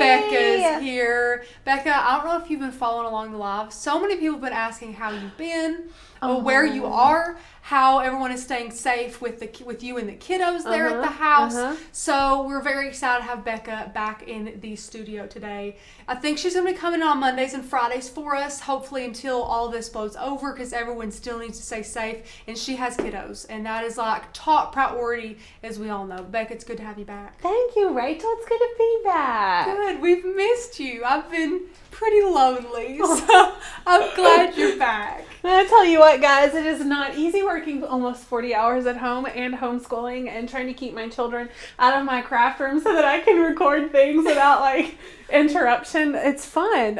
Becca's here. Becca, I don't know if you've been following along the live. So many people have been asking how you've been, where you are, how everyone is staying safe with you and the kiddos there at the house. So we're very excited to have Becca back in the studio today. I think she's going to be coming on Mondays and Fridays for us, hopefully until all this blows over, because everyone still needs to stay safe, and she has kiddos, and that is like top priority, as we all know. Becca, it's good to have you back. Thank you, Rachel. It's good to be back. Good. We've missed you. I've been pretty lonely, so I'm glad you're back. I tell you what, guys, it is not easy working almost 40 hours at home and homeschooling and trying to keep my children out of my craft room so that I can record things without like interruption. It's fun.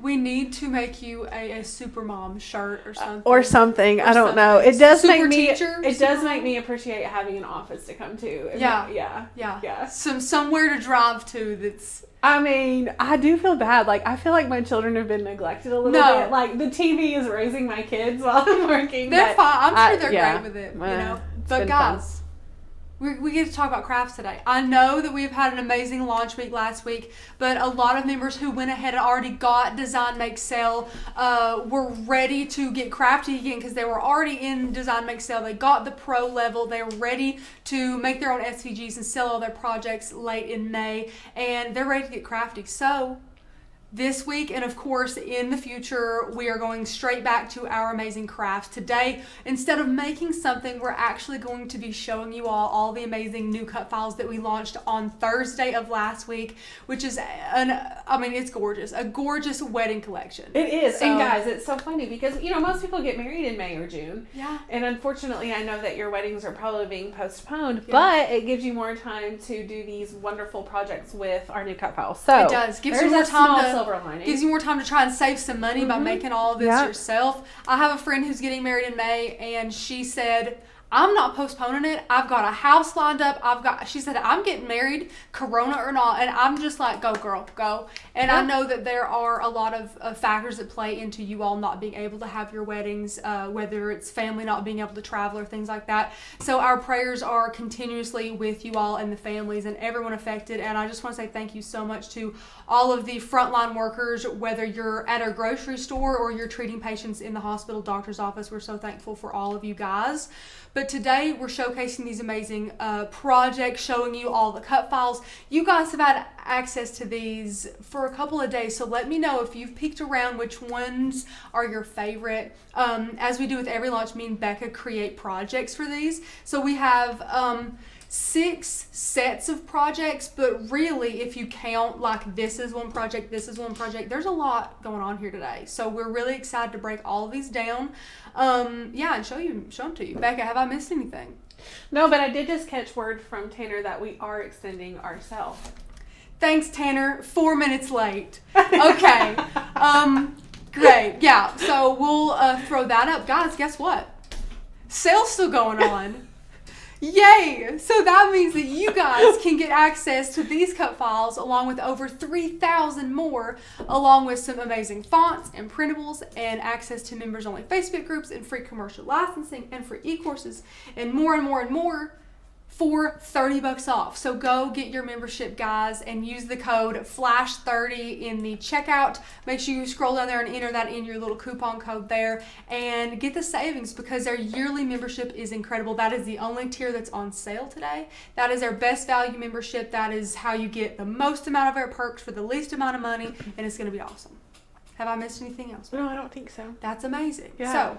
We need to make you a super mom shirt or something. I don't know. It does super make me. Teacher, it does make me appreciate having an office to come to. Yeah. Somewhere to drive to that's. I mean, I do feel bad. Like, I feel like my children have been neglected a little bit. Like, the TV is raising my kids while I'm working. They're fine. I'm sure they're great with it, you know. But guys, we get to talk about crafts today. I know that we've had an amazing launch week last week, but a lot of members who went ahead and already got Design Make Sale were ready to get crafty again because they were already in Design Make Sale. They got the pro level. They were ready to make their own SVGs and sell all their projects late in May, and they're ready to get crafty. So this week, and of course in the future, we are going straight back to our amazing crafts. Today, instead of making something, we're actually going to be showing you all the amazing new cut files that we launched on Thursday of last week, which is it's gorgeous. A gorgeous wedding collection. It is. And guys, it's so funny because, you know, most people get married in May or June. Yeah. And unfortunately, I know that your weddings are probably being postponed, but it gives you more time to do these wonderful projects with our new cut files. So it does. Gives you more time gives you more time to try and save some money by making all of this yourself. I have a friend who's getting married in May, and she said, I'm not postponing it. I've got a house lined up. She said, I'm getting married, Corona or not. And I'm just like, go girl, go. And I know that there are a lot of factors that play into you all not being able to have your weddings, whether it's family not being able to travel or things like that. So our prayers are continuously with you all and the families and everyone affected. And I just want to say thank you so much to all of the frontline workers, whether you're at a grocery store or you're treating patients in the hospital, doctor's office. We're so thankful for all of you guys. But today we're showcasing these amazing projects, showing you all the cut files. You guys have had access to these for a couple of days, so let me know if you've peeked around which ones are your favorite. As we do with every launch, me and Becca create projects for these. So we have 6 sets of projects, but really if you count like this is one project, this is one project, there's a lot going on here today. So we're really excited to break all of these down. And show them to you. Becca, have I missed anything? No, but I did just catch word from Tanner that we are extending our sale. Thanks, Tanner. 4 minutes late. Okay. Great. Yeah. So we'll throw that up. Guys, guess what? Sale's still going on. Yay! So that means that you guys can get access to these cut files along with over 3,000 more, along with some amazing fonts and printables and access to members only Facebook groups and free commercial licensing and free e-courses and more and more and more for $30 off. So go get your membership, guys, and use the code FLASH30 in the checkout. Make sure you scroll down there and enter that in your little coupon code there and get the savings because their yearly membership is incredible. That is the only tier that's on sale today. That is our best value membership. That is how you get the most amount of our perks for the least amount of money, and it's going to be awesome. Have I missed anything else? No, I don't think so. That's amazing. Yeah. So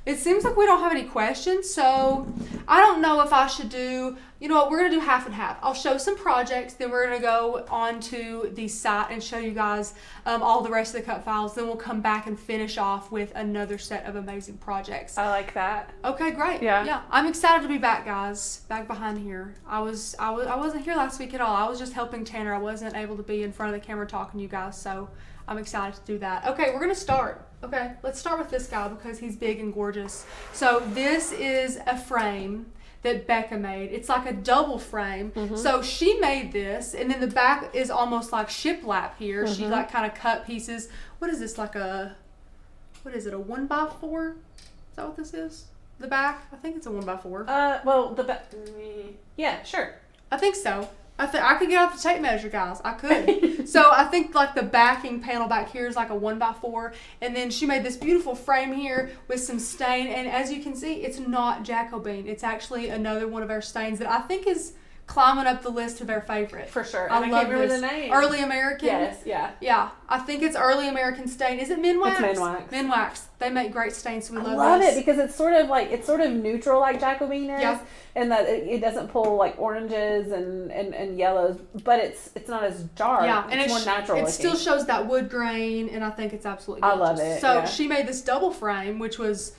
it seems like we don't have any questions, so I don't know if I should do, you know what, we're going to do half and half. I'll show some projects, then we're going to go onto the site and show you guys all the rest of the cut files. Then we'll come back and finish off with another set of amazing projects. I like that. Okay, great. Yeah. I'm excited to be back, guys, back behind here. I wasn't here last week at all. I was just helping Tanner. I wasn't able to be in front of the camera talking to you guys, so I'm excited to do that. Okay, we're going to start. Okay, let's start with this guy because he's big and gorgeous. So this is a frame that Becca made. It's like a double frame. Mm-hmm. So she made this, and then the back is almost like shiplap here. Mm-hmm. She like kind of cut pieces. What is this, like a 1x4? Is that what this is? The back? I think it's a 1x4. Well, the back, yeah, sure. I think so. I could get out the tape measure, guys. I could. So I think like the backing panel back here is like a 1x4, and then she made this beautiful frame here with some stain. And as you can see, it's not Jacobine. It's actually another one of our stains that I think is climbing up the list of our favorite. For sure. I love can't remember the name. Early American. Yes, yeah. Yeah, I think it's Early American stain. Is it Minwax? It's Minwax. Minwax. They make great stains, so we love love this. it because it's sort of neutral like Jacobine is. Yeah. And that it doesn't pull like oranges and yellows, but it's not as dark. Yeah, and it's more natural looking. It still shows that wood grain, and I think it's absolutely gorgeous. I love it. So yeah. she made this double frame, which was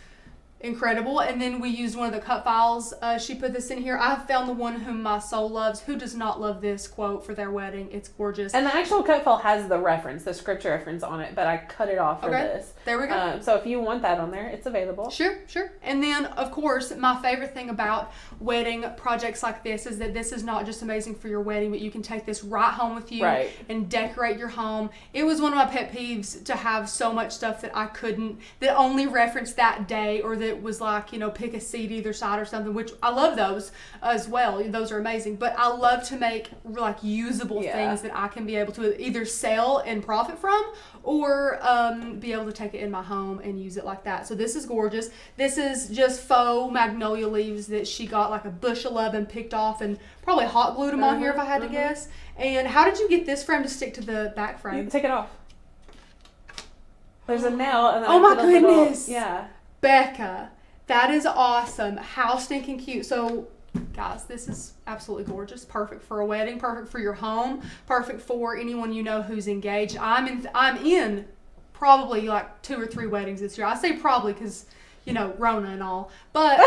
incredible, and then we used one of the cut files. She put this in here. I found the one whom my soul loves. Who does not love this quote for their wedding? It's gorgeous. And the actual cut file has the scripture reference on it, but I cut it off for this. There we go. So if you want that on there, it's available. Sure. And then, of course, my favorite thing about wedding projects like this is that this is not just amazing for your wedding, but you can take this right home with you and decorate your home. It was one of my pet peeves to have so much stuff that I couldn't, that only referenced that day, or that was like, pick a seat either side or something, which I love those as well. Those are amazing. But I love to make like usable things that I can be able to either sell and profit from, or be able to take it in my home and use it like that. So this is gorgeous. This is just faux magnolia leaves that she got like a bushel of and picked off and probably hot glued them on here if I had to guess. And how did you get this frame to stick to the back frame? You take it off. There's a nail. And then oh my goodness. Yeah. Becca, that is awesome. How stinking cute. So guys, this is absolutely gorgeous. Perfect for a wedding, perfect for your home, perfect for anyone you know who's engaged. I'm in probably like 2 or 3 weddings this year. I say probably because, Rona and all. But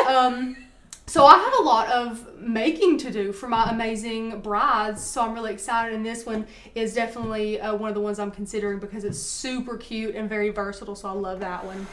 so I have a lot of making to do for my amazing brides. So I'm really excited. And this one is definitely one of the ones I'm considering because it's super cute and very versatile. So I love that one.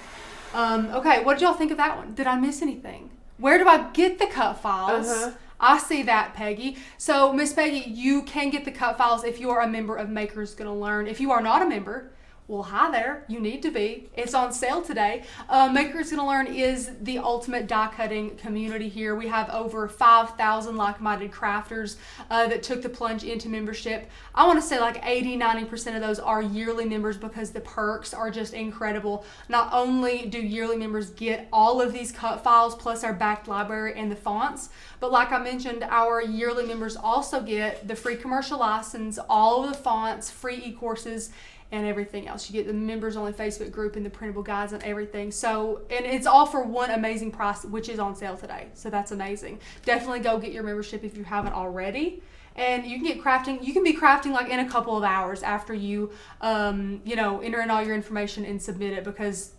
Okay, what did y'all think of that one? Did I miss anything? Where do I get the cut files? I see that, Peggy. So, Miss Peggy, you can get the cut files if you are a member of Makers Gonna Learn. If you are not a member, well, hi there. You need to be. It's on sale today. Makers Gonna Learn is the ultimate die cutting community here. We have over 5,000 like-minded crafters that took the plunge into membership. I want to say like 80-90% of those are yearly members because the perks are just incredible. Not only do yearly members get all of these cut files plus our backed library and the fonts, but like I mentioned, our yearly members also get the free commercial license, all of the fonts, free e-courses, and everything else. You get the members only Facebook group and the printable guides and everything. So, and it's all for one amazing price, which is on sale today. So that's amazing. Definitely go get your membership if you haven't already. And you can get crafting. You can be crafting like in a couple of hours after you, enter in all your information and submit it, because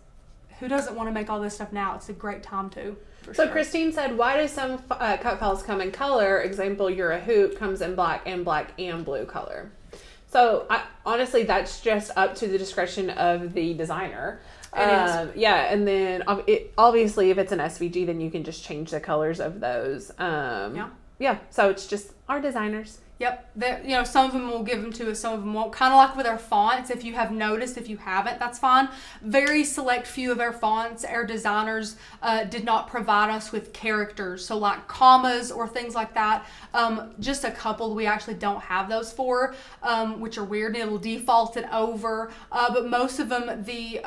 who doesn't want to make all this stuff now? It's a great time to. So sure. Christine said, why do some cut files come in color? Example, you're a hoop comes in black and blue color. So honestly, that's just up to the discretion of the designer. It is. Yeah, and then obviously if it's an SVG, then you can just change the colors of those. Yeah, so it's just our designers. Yep. Some of them will give them to us, some of them won't. Kind of like with our fonts, if you have noticed, if you haven't, that's fine. Very select few of our fonts, our designers did not provide us with characters. So like commas or things like that. Just a couple we actually don't have those for, which are weird. It'll default it over. But most of them, the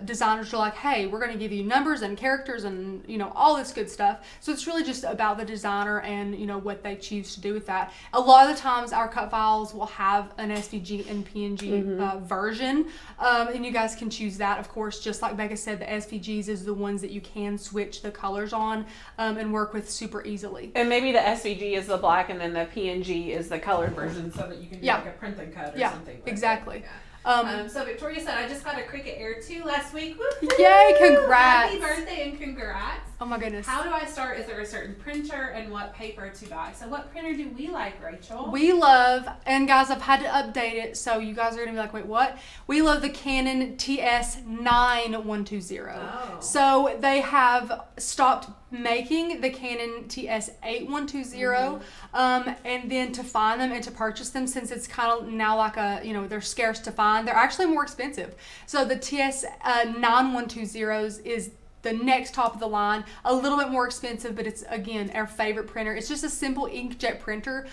designers are like, hey, we're going to give you numbers and characters and, all this good stuff. So it's really just about the designer and, what they choose to do with that. A lot of the times our cut files will have an SVG and PNG version, and you guys can choose that, of course. Just like Becca said, the SVGs is the ones that you can switch the colors on and work with super easily. And maybe the SVG is the black and then the PNG is the colored version, so that you can do like a print and cut or something. Exactly. So Victoria said, I just got a Cricut Air 2 last week. Woo-hoo! Yay, congrats. Happy birthday and congrats. Oh my goodness. How do I start? Is there a certain printer and what paper to buy? So what printer do we like, Rachel? We love, and guys, I've had to update it, so you guys are going to be like, wait, what? We love the Canon TS9120. Oh. So they have stopped making the Canon TS8120, and then to find them and to purchase them, since it's kind of now like they're scarce to find, they're actually more expensive. So the TS9120s is the next top of the line. A little bit more expensive, but it's, again, our favorite printer. It's just a simple inkjet printer.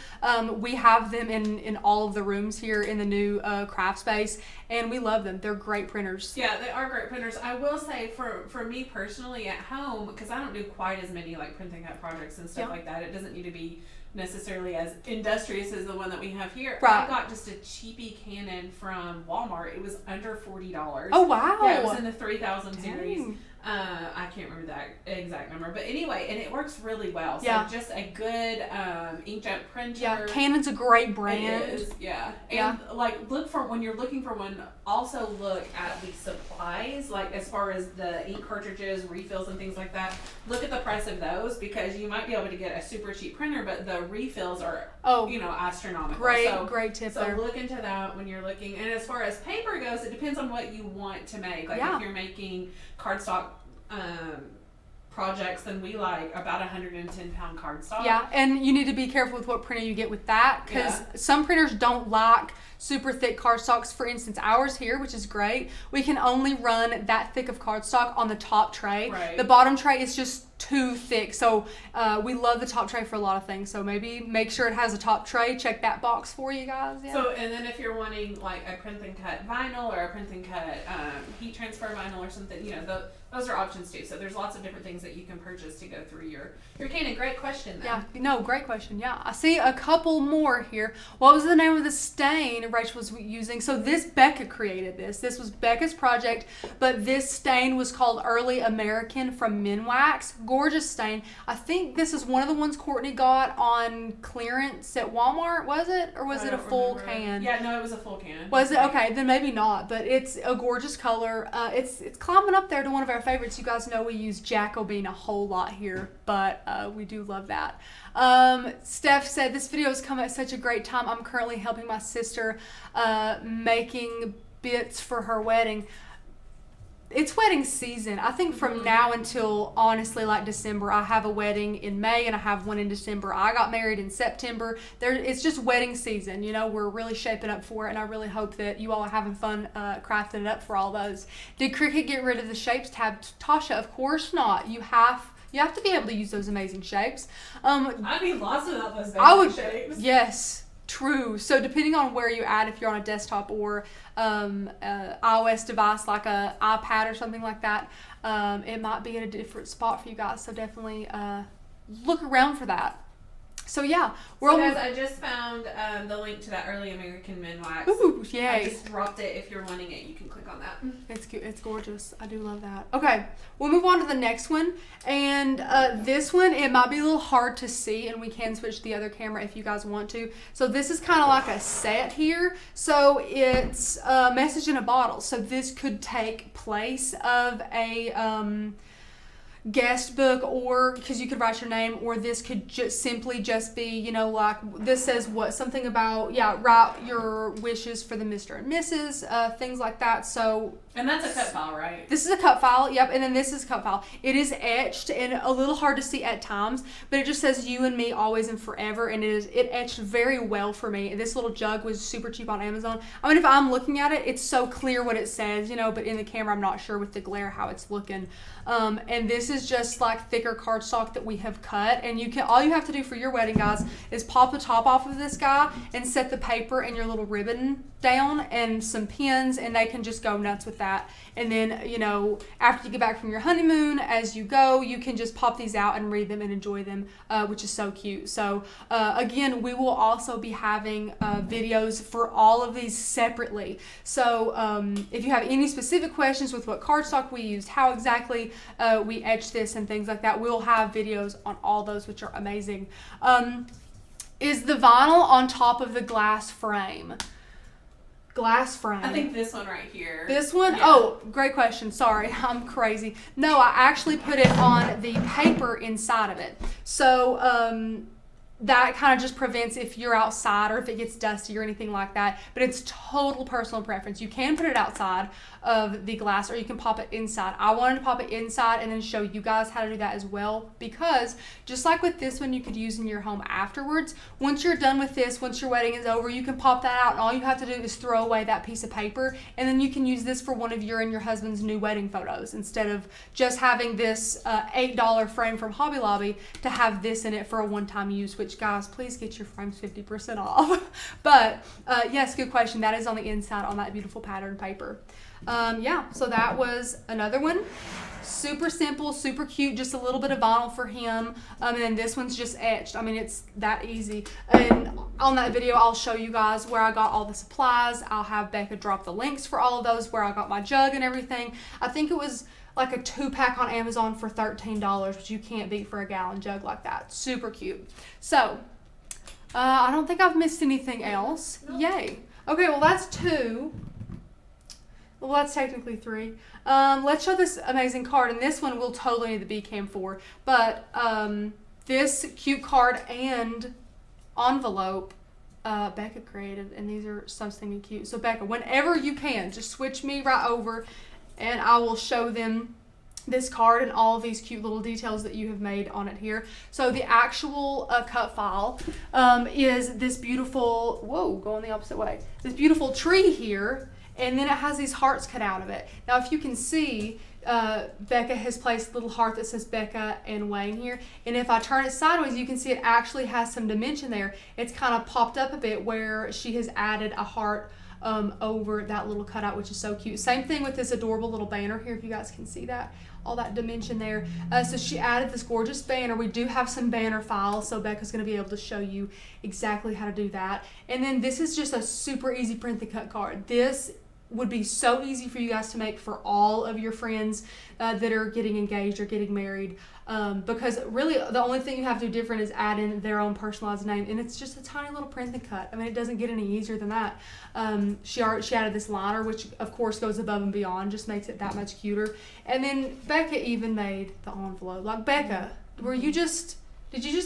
We have them in all of the rooms here in the new craft space, and we love them. They're great printers. Yeah, they are great printers. I will say, for me personally at home, because I don't do quite as many like print and cut projects and stuff like that, it doesn't need to be necessarily as industrious as the one that we have here. Right. I got just a cheapy Canon from Walmart. It was under $40. Oh, wow. Yeah, it was in the 3000 series. I can't remember that exact number, but anyway, and it works really well. So just a good inkjet printer. Yeah, Canon's a great brand. It is, and like look for, when you're looking for one, also look at the supplies, like as far as the ink cartridges, refills, and things like that. Look at the price of those, because you might be able to get a super cheap printer, but the refills are astronomical. Great tip there. So look into that when you're looking. And as far as paper goes, it depends on what you want to make. Like if you're making cardstock projects, then we like about 110-pound cardstock. Yeah, and you need to be careful with what printer you get with that, because some printers don't like super thick cardstocks. For instance, ours here, which is great, we can only run that thick of cardstock on the top tray. Right. The bottom tray is just too thick. So we love the top tray for a lot of things. So maybe make sure it has a top tray. Check that box for you guys. Yeah. So, and then if you're wanting like a print and cut vinyl or a print and cut heat transfer vinyl or something, those are options too. So there's lots of different things that you can purchase to go through your Canon. Great question then. Yeah, no, great question. Yeah, I see a couple more here. What was the name of the stain Rachel was using? So Becca created this. This was Becca's project, but this stain was called Early American from Minwax. Gorgeous stain. I think this is one of the ones Courtney got on clearance at Walmart, was it? Or was it a full can? Yeah, no, it was a full can. Was it? Okay, then maybe not, but it's a gorgeous color. It's climbing up there to one of our favorites. You guys know we use Jacobine a whole lot here, but we do love that. Steph said, this video has come at such a great time. I'm currently helping my sister making bits for her wedding. It's wedding season. I think from now until, honestly, like December. I have a wedding in May and I have one in December. I got married in September. It's just wedding season. We're really shaping up for it, and I really hope that you all are having fun crafting it up for all those. Did Cricut get rid of the shapes tab? Tasha, of course not. You have to be able to use those amazing shapes. I'd be lost without those amazing shapes. Yes. True. So depending on where you're at, if you're on a desktop or iOS device like a iPad or something like that, it might be in a different spot for you guys. So definitely look around for that. So yeah, guys, I just found the link to that Early American Minwax. Ooh, yay! I just dropped it. If you're wanting it, you can click on that. It's cute. It's gorgeous. I do love that. Okay, we'll move on to the next one, and this one, it might be a little hard to see, and we can switch to the other camera if you guys want to. So this is kind of like a set here. So it's a message in a bottle. So this could take place of a guest book, or because you could write your name, or this could simply just be, like this says something about, write your wishes for the Mr. and Mrs., things like that. So, and that's a cut file, right? This is a cut file, yep, and then this is a cut file. It is etched and a little hard to see at times, but it just says you and me always and forever, and it etched very well for me. This little jug was super cheap on Amazon. I mean, if I'm looking at it, it's so clear what it says, but in the camera I'm not sure with the glare how it's looking. And this is just like thicker cardstock that we have cut, and all you have to do for your wedding, guys, is pop the top off of this guy and set the paper and your little ribbon down and some pins, and they can just go nuts with that. And then, after you get back from your honeymoon, as you go, you can just pop these out and read them and enjoy them, which is so cute. So again, we will also be having videos for all of these separately. So if you have any specific questions with what cardstock we used, how exactly we etched this and things like that, we'll have videos on all those, which are amazing. Is the vinyl on top of the glass frame? Glass frame. I think this one right here. This one? Yeah. Oh, great question. Sorry, I'm crazy. No, I actually put it on the paper inside of it. So that kind of just prevents if you're outside or if it gets dusty or anything like that. But it's total personal preference. You can put it outside of the glass or you can pop it inside. I wanted to pop it inside and then show you guys how to do that as well, because just like with this one you could use in your home afterwards, once you're done with this, once your wedding is over, you can pop that out and all you have to do is throw away that piece of paper, and then you can use this for one of your and your husband's new wedding photos instead of just having this $8 frame from Hobby Lobby to have this in it for a one-time use, which guys, please get your frames 50% off. But yes, good question. That is on the inside on that beautiful pattern paper. Yeah, so that was another one. Super simple, super cute, just a little bit of vinyl for him. And then this one's just etched. I mean, it's that easy. And on that video, I'll show you guys where I got all the supplies. I'll have Becca drop the links for all of those, where I got my jug and everything. I think it was like a 2-pack on Amazon for $13, which you can't beat for a gallon jug like that. Super cute. So, I don't think I've missed anything else. Nope. Yay. Okay, well that's 2. Well, that's technically 3. Let's show this amazing card, and this one we'll totally need the B-cam for. But this cute card and envelope Becca created, and these are so stinking cute. So Becca, whenever you can, just switch me right over, and I will show them this card and all of these cute little details that you have made on it here. So the actual cut file is this beautiful, whoa, going the opposite way, this beautiful tree here. And then it has these hearts cut out of it. Now, if you can see, Becca has placed a little heart that says Becca and Wayne here. And if I turn it sideways, you can see it actually has some dimension there. It's kind of popped up a bit where she has added a heart over that little cutout, which is so cute. Same thing with this adorable little banner here, if you guys can see that. All that dimension there. So she added this gorgeous banner. We do have some banner files, so Becca's going to be able to show you exactly how to do that. And then this is just a super easy print and cut card. This would be so easy for you guys to make for all of your friends that are getting engaged or getting married, because really the only thing you have to do different is add in their own personalized name, and it's just a tiny little print and cut. I mean, it doesn't get any easier than that. She added this liner, which of course goes above and beyond, just makes it that much cuter. And then Becca even made the envelope. Like, Becca, did you just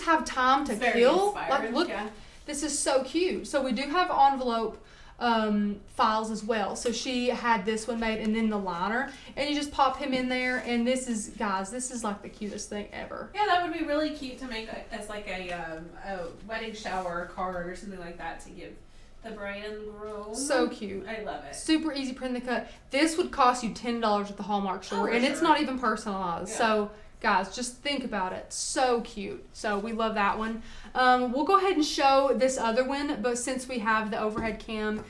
have time to kill? Like, look, yeah. This is so cute. So we do have envelope files as well. So she had this one made, and then the liner, and you just pop him in there, and this is, guys, this is like the cutest thing ever. Yeah, that would be really cute to make as like a wedding shower card or something like that to give the bride and groom. So cute. I love it. Super easy print and cut. This would cost you $10 at the Hallmark store, and it's not even personalized. Yeah. So guys, just think about it. So cute. So we love that one. We'll go ahead and show this other one, but since we have the overhead cam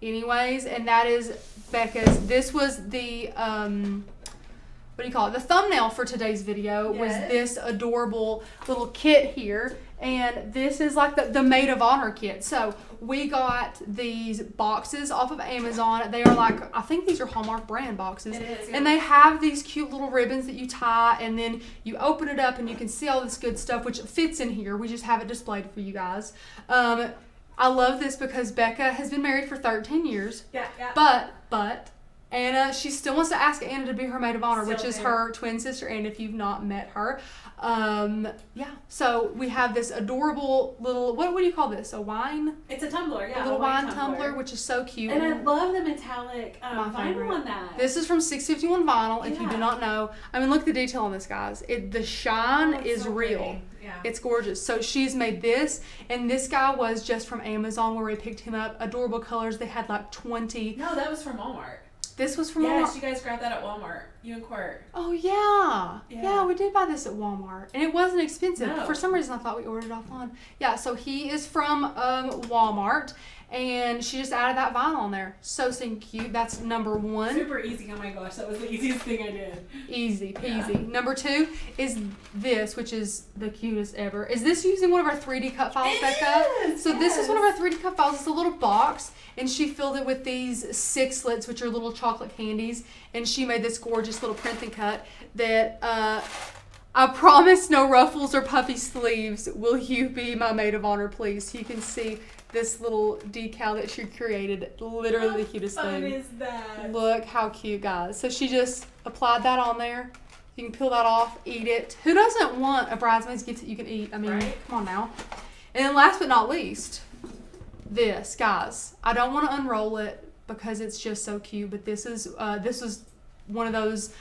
anyways, and that is Becca's. This was the, what do you call it? The thumbnail for today's video. Yes. Was this adorable little kit here. And this is like the Maid of Honor kit. So we got these boxes off of Amazon. They are like, I think these are Hallmark brand boxes. It is, yeah. And they have these cute little ribbons that you tie, and then you open it up and you can see all this good stuff, which fits in here. We just have it displayed for you guys. I love this because Becca has been married for 13 years. Yeah. But Anna, she still wants to ask Anna to be her maid of honor, which is her twin sister, and if you've not met her. Yeah, so we have this adorable little, what do you call this? A wine? It's a tumbler, yeah. A little wine tumbler, which is so cute. And I love the metallic vinyl on that. This is from 651 Vinyl, if you do not know. I mean, look at the detail on this, guys. The shine is so real. Pretty. Yeah. It's gorgeous. So she's made this, and this guy was just from Amazon where we picked him up. Adorable colors. They had like 20. No, that was from Walmart. This was from Walmart. Yes, you guys grabbed that at Walmart. You and Quirt. Oh, yeah. Yeah, we did buy this at Walmart. And it wasn't expensive. No. For some reason, I thought we ordered it offline. Yeah, so he is from Walmart. And she just added that vinyl on there. So stinking cute. That's number 1. Super easy. Oh my gosh, that was the easiest thing I did. Easy peasy. Yeah. Number 2 is this, which is the cutest ever. Is this using one of our 3D cut files, Becca? So this is one of our 3D cut files. It's a little box, and she filled it with these 6-slits, which are little chocolate candies. And she made this gorgeous little print and cut that I promise no ruffles or puffy sleeves. Will you be my maid of honor, please? So you can see this little decal that she created. Literally the cutest thing. What is that? Look how cute, guys. So she just applied that on there, You can peel that off, eat it. Who doesn't want a bridesmaid's gift that you can eat? I mean, right? Come on now. And then last but not least, this, guys. I don't want to unroll it because it's just so cute, but this is one of those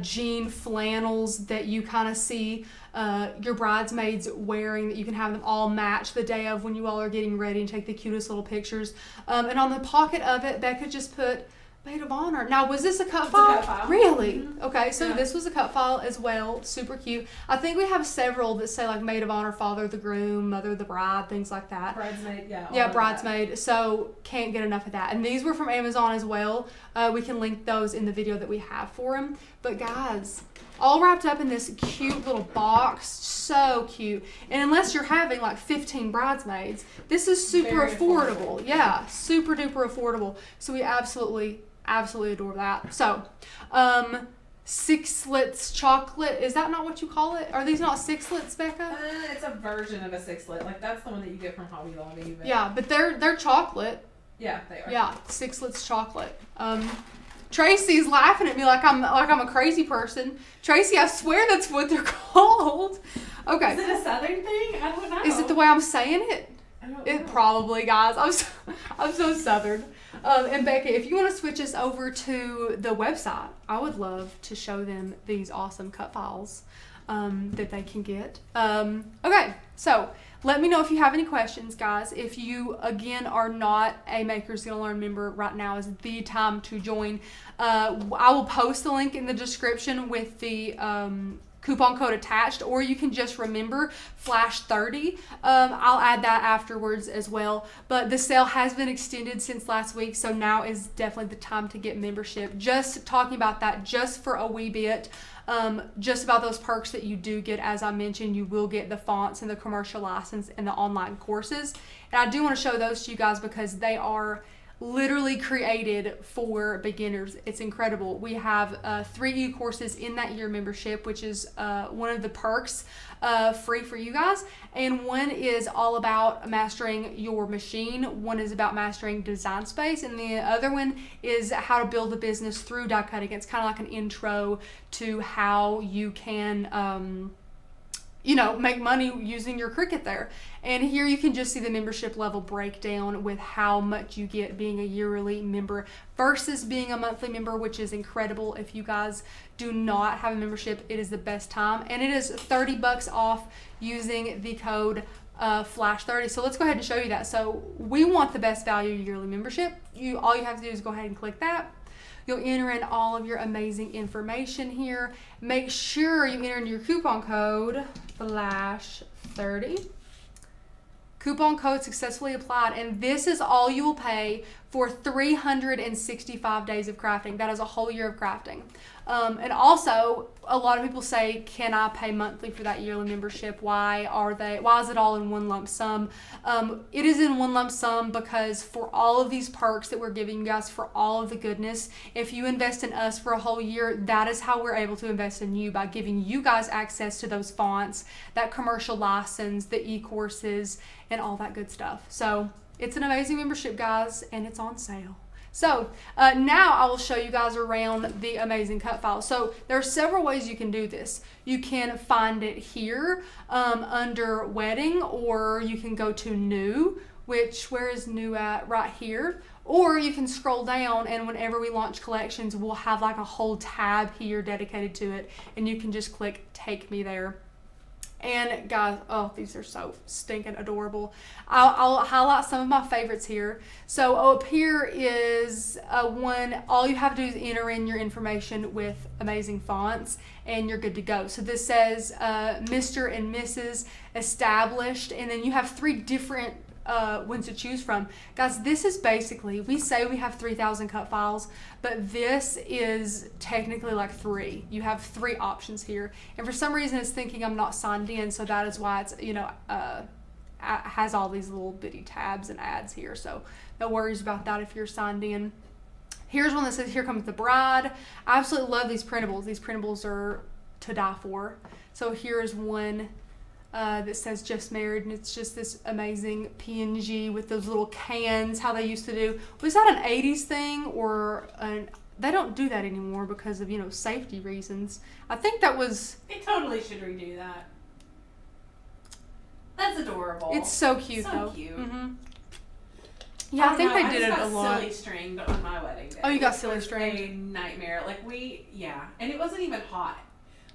jean flannels that you kind of see your bridesmaids wearing, that you can have them all match the day of when you all are getting ready and take the cutest little pictures. And on the pocket of it, Becca just put Maid of Honor. Now, was this a cut file? It's a cut file. Really? Mm-hmm. Okay, so this was a cut file as well. Super cute. I think we have several that say like Maid of Honor, Father of the Groom, Mother of the Bride, things like that. Bridesmaid, yeah. Yeah, Bridesmaid. So can't get enough of that. And these were from Amazon as well. We can link those in the video that we have for them. But guys, all wrapped up in this cute little box. So cute. And unless you're having like 15 bridesmaids, this is super affordable. Yeah, super duper affordable. So we absolutely adore that. So, sixlets chocolate. Is that not what you call it? Are these not sixlets, Becca? It's a version of a sixlet. Like that's the one that you get from Hobby Lobby. But yeah, but they're chocolate. Yeah, they are. Yeah, sixlets chocolate. Tracy's laughing at me like I'm a crazy person. Tracy, I swear that's what they're called. Okay. Is it a Southern thing? I don't know. Is it the way I'm saying it? I don't know. It probably, guys. I'm so Southern. And Becca, if you want to switch us over to the website, I would love to show them these awesome cut files that they can get. Okay, so let me know if you have any questions, guys. If you, again, are not a Makers Gonna Learn member, right now is the time to join. I will post the link in the description with the coupon code attached, or you can just remember Flash 30. I'll add that afterwards as well. But the sale has been extended since last week, so now is definitely the time to get membership. Just talking about that just for a wee bit. Just about those perks that you do get. As I mentioned, you will get the fonts and the commercial license and the online courses. And I do want to show those to you guys because they are literally created for beginners. It's incredible. We have 3 e-courses in that year membership, which is one of the perks free for you guys. And one is all about mastering your machine. One is about mastering design space. And the other one is how to build a business through die cutting. It's kind of like an intro to how you can make money using your Cricut there. And here you can just see the membership level breakdown with how much you get being a yearly member versus being a monthly member, which is incredible. If you guys do not have a membership, it is the best time. And it is $30 off using the code Flash30. So let's go ahead and show you that. So we want the best value yearly membership. All you have to do is go ahead and click that. You'll enter in all of your amazing information here. Make sure you enter in your coupon code, Flash30. Coupon code successfully applied, and this is all you will pay for 365 days of crafting. That is a whole year of crafting. And also, a lot of people say, can I pay monthly for that yearly membership? Why is it all in one lump sum? It is in one lump sum because for all of these perks that we're giving you guys, for all of the goodness, if you invest in us for a whole year, that is how we're able to invest in you, by giving you guys access to those fonts, that commercial license, the e-courses, and all that good stuff. So it's an amazing membership, guys, and it's on sale. So now I will show you guys around the amazing cut file. So there are several ways you can do this. You can find it here under wedding, or you can go to new, where is new at? Right here. Or you can scroll down, and whenever we launch collections, we'll have like a whole tab here dedicated to it, and you can just click take me there. And guys, oh, these are so stinking adorable. I'll highlight some of my favorites here. So up here is one, all you have to do is enter in your information with amazing fonts and you're good to go. So this says Mr. and Mrs. established, and then you have 3 different ones to choose from. Guys, this is basically, we say we have 3,000 cut files, but this is technically like 3. You have 3 options here, and for some reason it's thinking I'm not signed in, so that is why it's has all these little bitty tabs and ads here. So no worries about that if you're signed in. Here's one that says here comes the bride. I absolutely love these printables. These printables are to die for. So here's one that says just married, and it's just this amazing PNG with those little cans, how they used to do. Was that an 80s thing or they don't do that anymore because of, safety reasons. I think that was... They totally should redo that. That's adorable. It's so cute, though. So cute. Mm-hmm. Yeah, I think they did it a lot. I got silly stringed on my wedding day. Oh, you got silly stringed? A nightmare. And it wasn't even hot.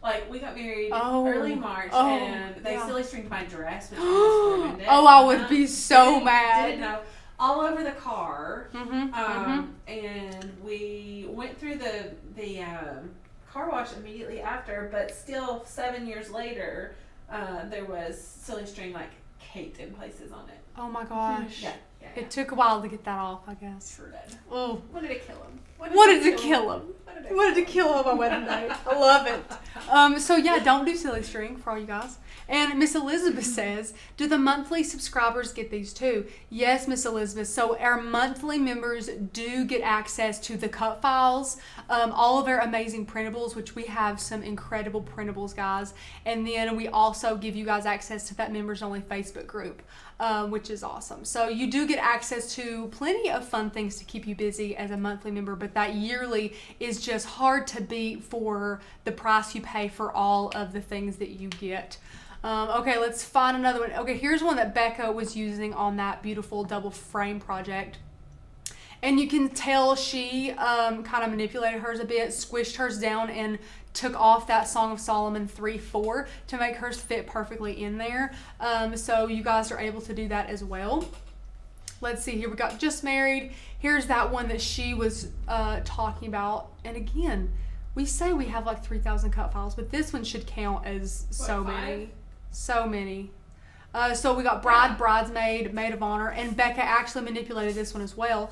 Like, we got married early March, and they silly stringed my dress, which ruined it. Oh, I would be so mad. Didn't know. All over the car. And we went through the car wash immediately after, but still 7 years later, there was silly string caked in places on it. Oh my gosh. Yeah. It took a while to get that off, I guess. Sure did. Oh. What did it kill him? What did it kill him? What did it kill him on wedding night? I love it. So yeah, don't do silly string for all you guys. And Miss Elizabeth says, do the monthly subscribers get these too? Yes, Miss Elizabeth. So our monthly members do get access to the cut files, all of our amazing printables, which we have some incredible printables, guys. And then we also give you guys access to that members only Facebook group, which is awesome. So you do get access to plenty of fun things to keep you busy as a monthly member, but that yearly is just hard to beat for the price you pay for all of the things that you get. Okay, let's find another one. Okay, here's one that Becca was using on that beautiful double frame project. And you can tell she kind of manipulated hers a bit, squished hers down, and took off that Song of Solomon 3:4 to make hers fit perfectly in there. So you guys are able to do that as well. Let's see here. We got Just Married. Here's that one that she was talking about. And again, we say we have 3,000 cut files, but this one should count as many. So many. So we got Bridesmaid, Maid of Honor, and Becca actually manipulated this one as well.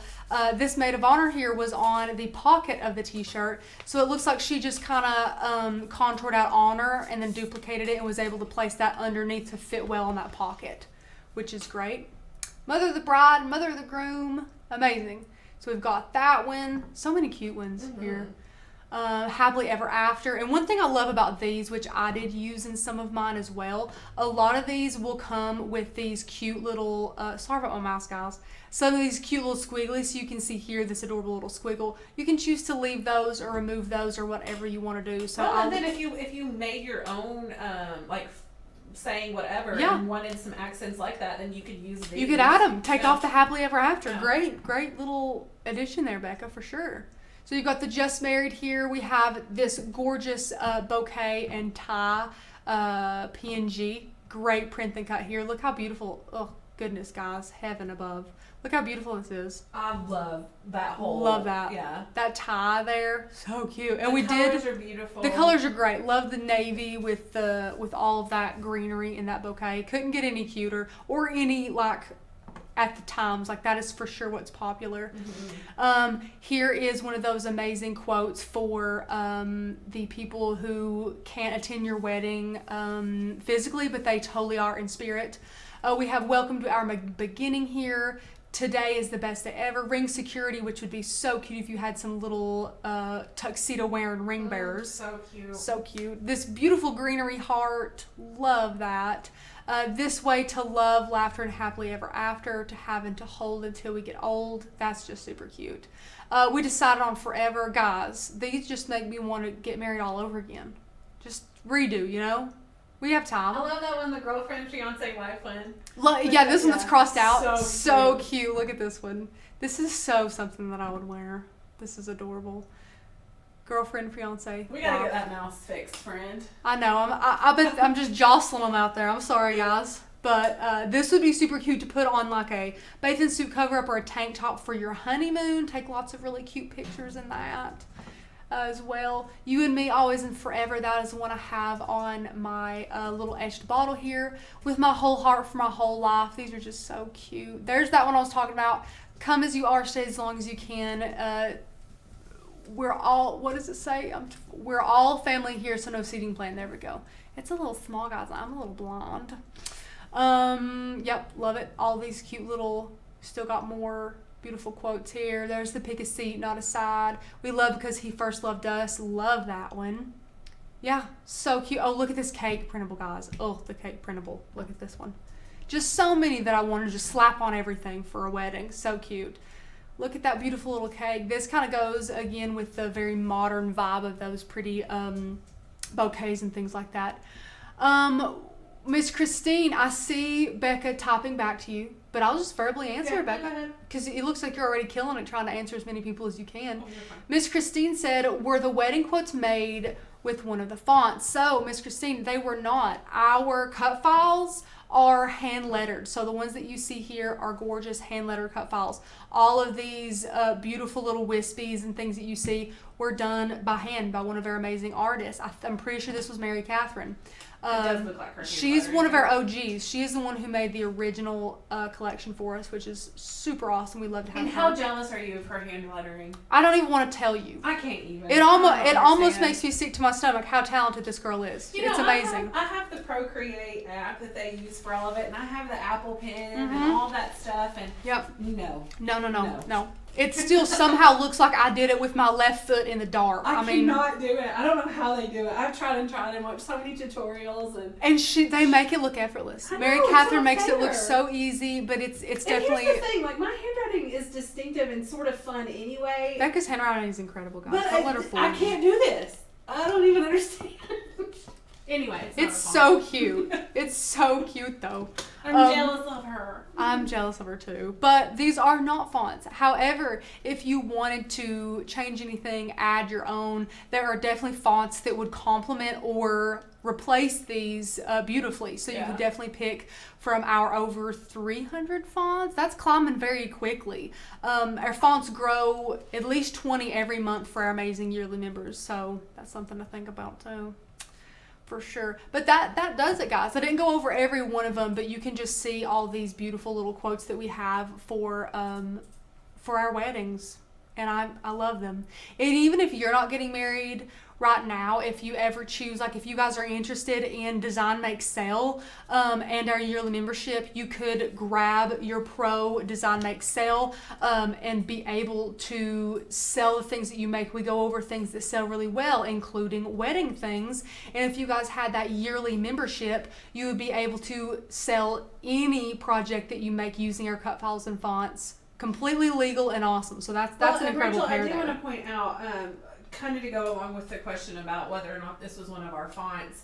This Maid of Honor here was on the pocket of the t-shirt, so it looks like she just kind of contoured out Honor and then duplicated it and was able to place that underneath to fit well on that pocket, which is great. Mother of the Bride, Mother of the Groom, amazing. So we've got that one. So many cute ones here. Happily Ever After. And one thing I love about these, which I did use in some of mine as well, a lot of these will come with these cute little, sorry about my mouse, guys, some of these cute little squiggly, so you can see here this adorable little squiggle. You can choose to leave those or remove those or whatever you want to do. So and then if you made your own saying whatever and wanted some accents like that, then you could use these. You could add them. Take off the Happily Ever After. Yeah. Great little addition there, Becca, for sure. So you've got the Just Married here. We have this gorgeous bouquet and tie PNG. Great print and cut here. Look how beautiful. Oh, goodness, guys. Heaven above. Look how beautiful this is. I love that whole. Love that. Yeah. That tie there. So cute. And the colors are beautiful. The colors are great. Love the navy with all of that greenery in that bouquet. Couldn't get any cuter or any at the times, that is for sure what's popular. Here is one of those amazing quotes for the people who can't attend your wedding physically, but they totally are in spirit. We have Welcome to Our Beginning here. Today is the best day ever. Ring security, which would be so cute if you had some little tuxedo wearing ring bearers. So cute. So cute. This beautiful greenery heart. Love that. This way to love, laughter, and happily ever after, to have and to hold until we get old. That's just super cute. We decided on forever. Guys, these just make me want to get married all over again. Just redo, We have time. I love that one, the girlfriend, fiance, wife one. This one that's crossed out. So cute. Look at this one. This is so something that I would wear. This is adorable. Girlfriend, fiance. We gotta get that mouse fixed, friend. I know. I'm just jostling them out there. I'm sorry, guys. But this would be super cute to put on a bathing suit cover up or a tank top for your honeymoon. Take lots of really cute pictures in that as well. You and Me, Always and Forever. That is one I have on my little etched bottle here with my whole heart for my whole life. These are just so cute. There's that one I was talking about. Come as you are, stay as long as you can. We're all, what does it say? We're all family here, so no seating plan. There we go. It's a little small, guys. I'm a little blonde. Yep, love it. All these cute little, still got more beautiful quotes here. There's the pick a seat, not a side. We love because he first loved us. Love that one. Yeah, so cute. Oh, look at this cake printable, guys. Oh, the cake printable. Look at this one. Just so many that I want to just slap on everything for a wedding. So cute. Look at that beautiful little cake. This kind of goes, again, with the very modern vibe of those pretty bouquets and things like that. Miss Christine, I see Becca typing back to you, but I'll just verbally answer, Becca, because it looks like you're already killing it trying to answer as many people as you can. Miss Christine said, were the wedding quotes made with one of the fonts? So, Miss Christine, they were not. Our cut files are hand lettered. So the ones that you see here are gorgeous hand lettered cut files. All of these beautiful little wispies and things that you see were done by hand by one of our amazing artists. I'm pretty sure this was Mary Catherine. It does look like her. She's one of our OGs. She is the one who made the original collection for us, which is super awesome. We love to have her. And how jealous are you of her hand lettering? I don't even want to tell you. I can't even. It almost makes me sick to my stomach how talented this girl is. It's amazing. I have the Procreate app that they use for all of it, and I have the Apple Pen and all that stuff. And No. It still somehow looks like I did it with my left foot in the dark. I cannot do it. I don't know how they do it. I've tried and watched so many tutorials and they make it look effortless. Mary Catherine makes it look so easy, but it's definitely. Here's the thing, like my handwriting is distinctive and sort of fun anyway. Becca's handwriting is incredible, guys. But Don't let her fool I can't do this. I don't even understand. Anyway, it's so cute. It's so cute though. I'm jealous of her. I'm jealous of her too. But these are not fonts. However, if you wanted to change anything, add your own, there are definitely fonts that would complement or replace these beautifully. So you could definitely pick from our over 300 fonts. That's climbing very quickly. Our fonts grow at least 20 every month for our amazing yearly members. So that's something to think about too. For sure. But that does it, guys. I didn't go over every one of them, but you can just see all these beautiful little quotes that we have for our weddings. And I love them. And even if you're not getting married right now, if you ever choose, like if you guys are interested in Design Make Sale and our yearly membership, you could grab your Pro Design Make Sale and be able to sell the things that you make. We go over things that sell really well, including wedding things. And if you guys had that yearly membership, you would be able to sell any project that you make using our cut files and fonts. Completely legal and awesome. So that's an incredible pair. I do want to point out, kind of to go along with the question about whether or not this was one of our fonts.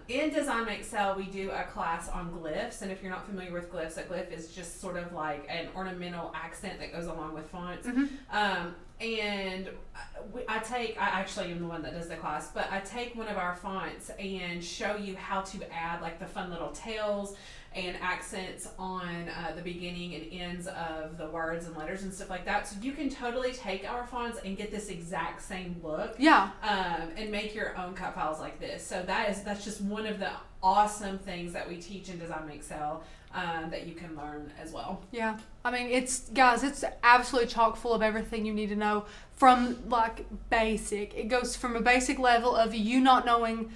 In Design Make Sell, we do a class on glyphs, and if you're not familiar with glyphs, a glyph is just sort of like an ornamental accent that goes along with fonts. And I actually am the one that does the class, but I take one of our fonts and show you how to add like the fun little tails and accents on the beginning and ends of the words and letters and stuff like that. So you can totally take our fonts and get this exact same look. Yeah. And make your own cut files like this. So that's just one of the awesome things that we teach in Design Make Sell that you can learn as well. Yeah. I mean, it's absolutely chock full of everything you need to know from like basic. It goes from a basic level of you not knowing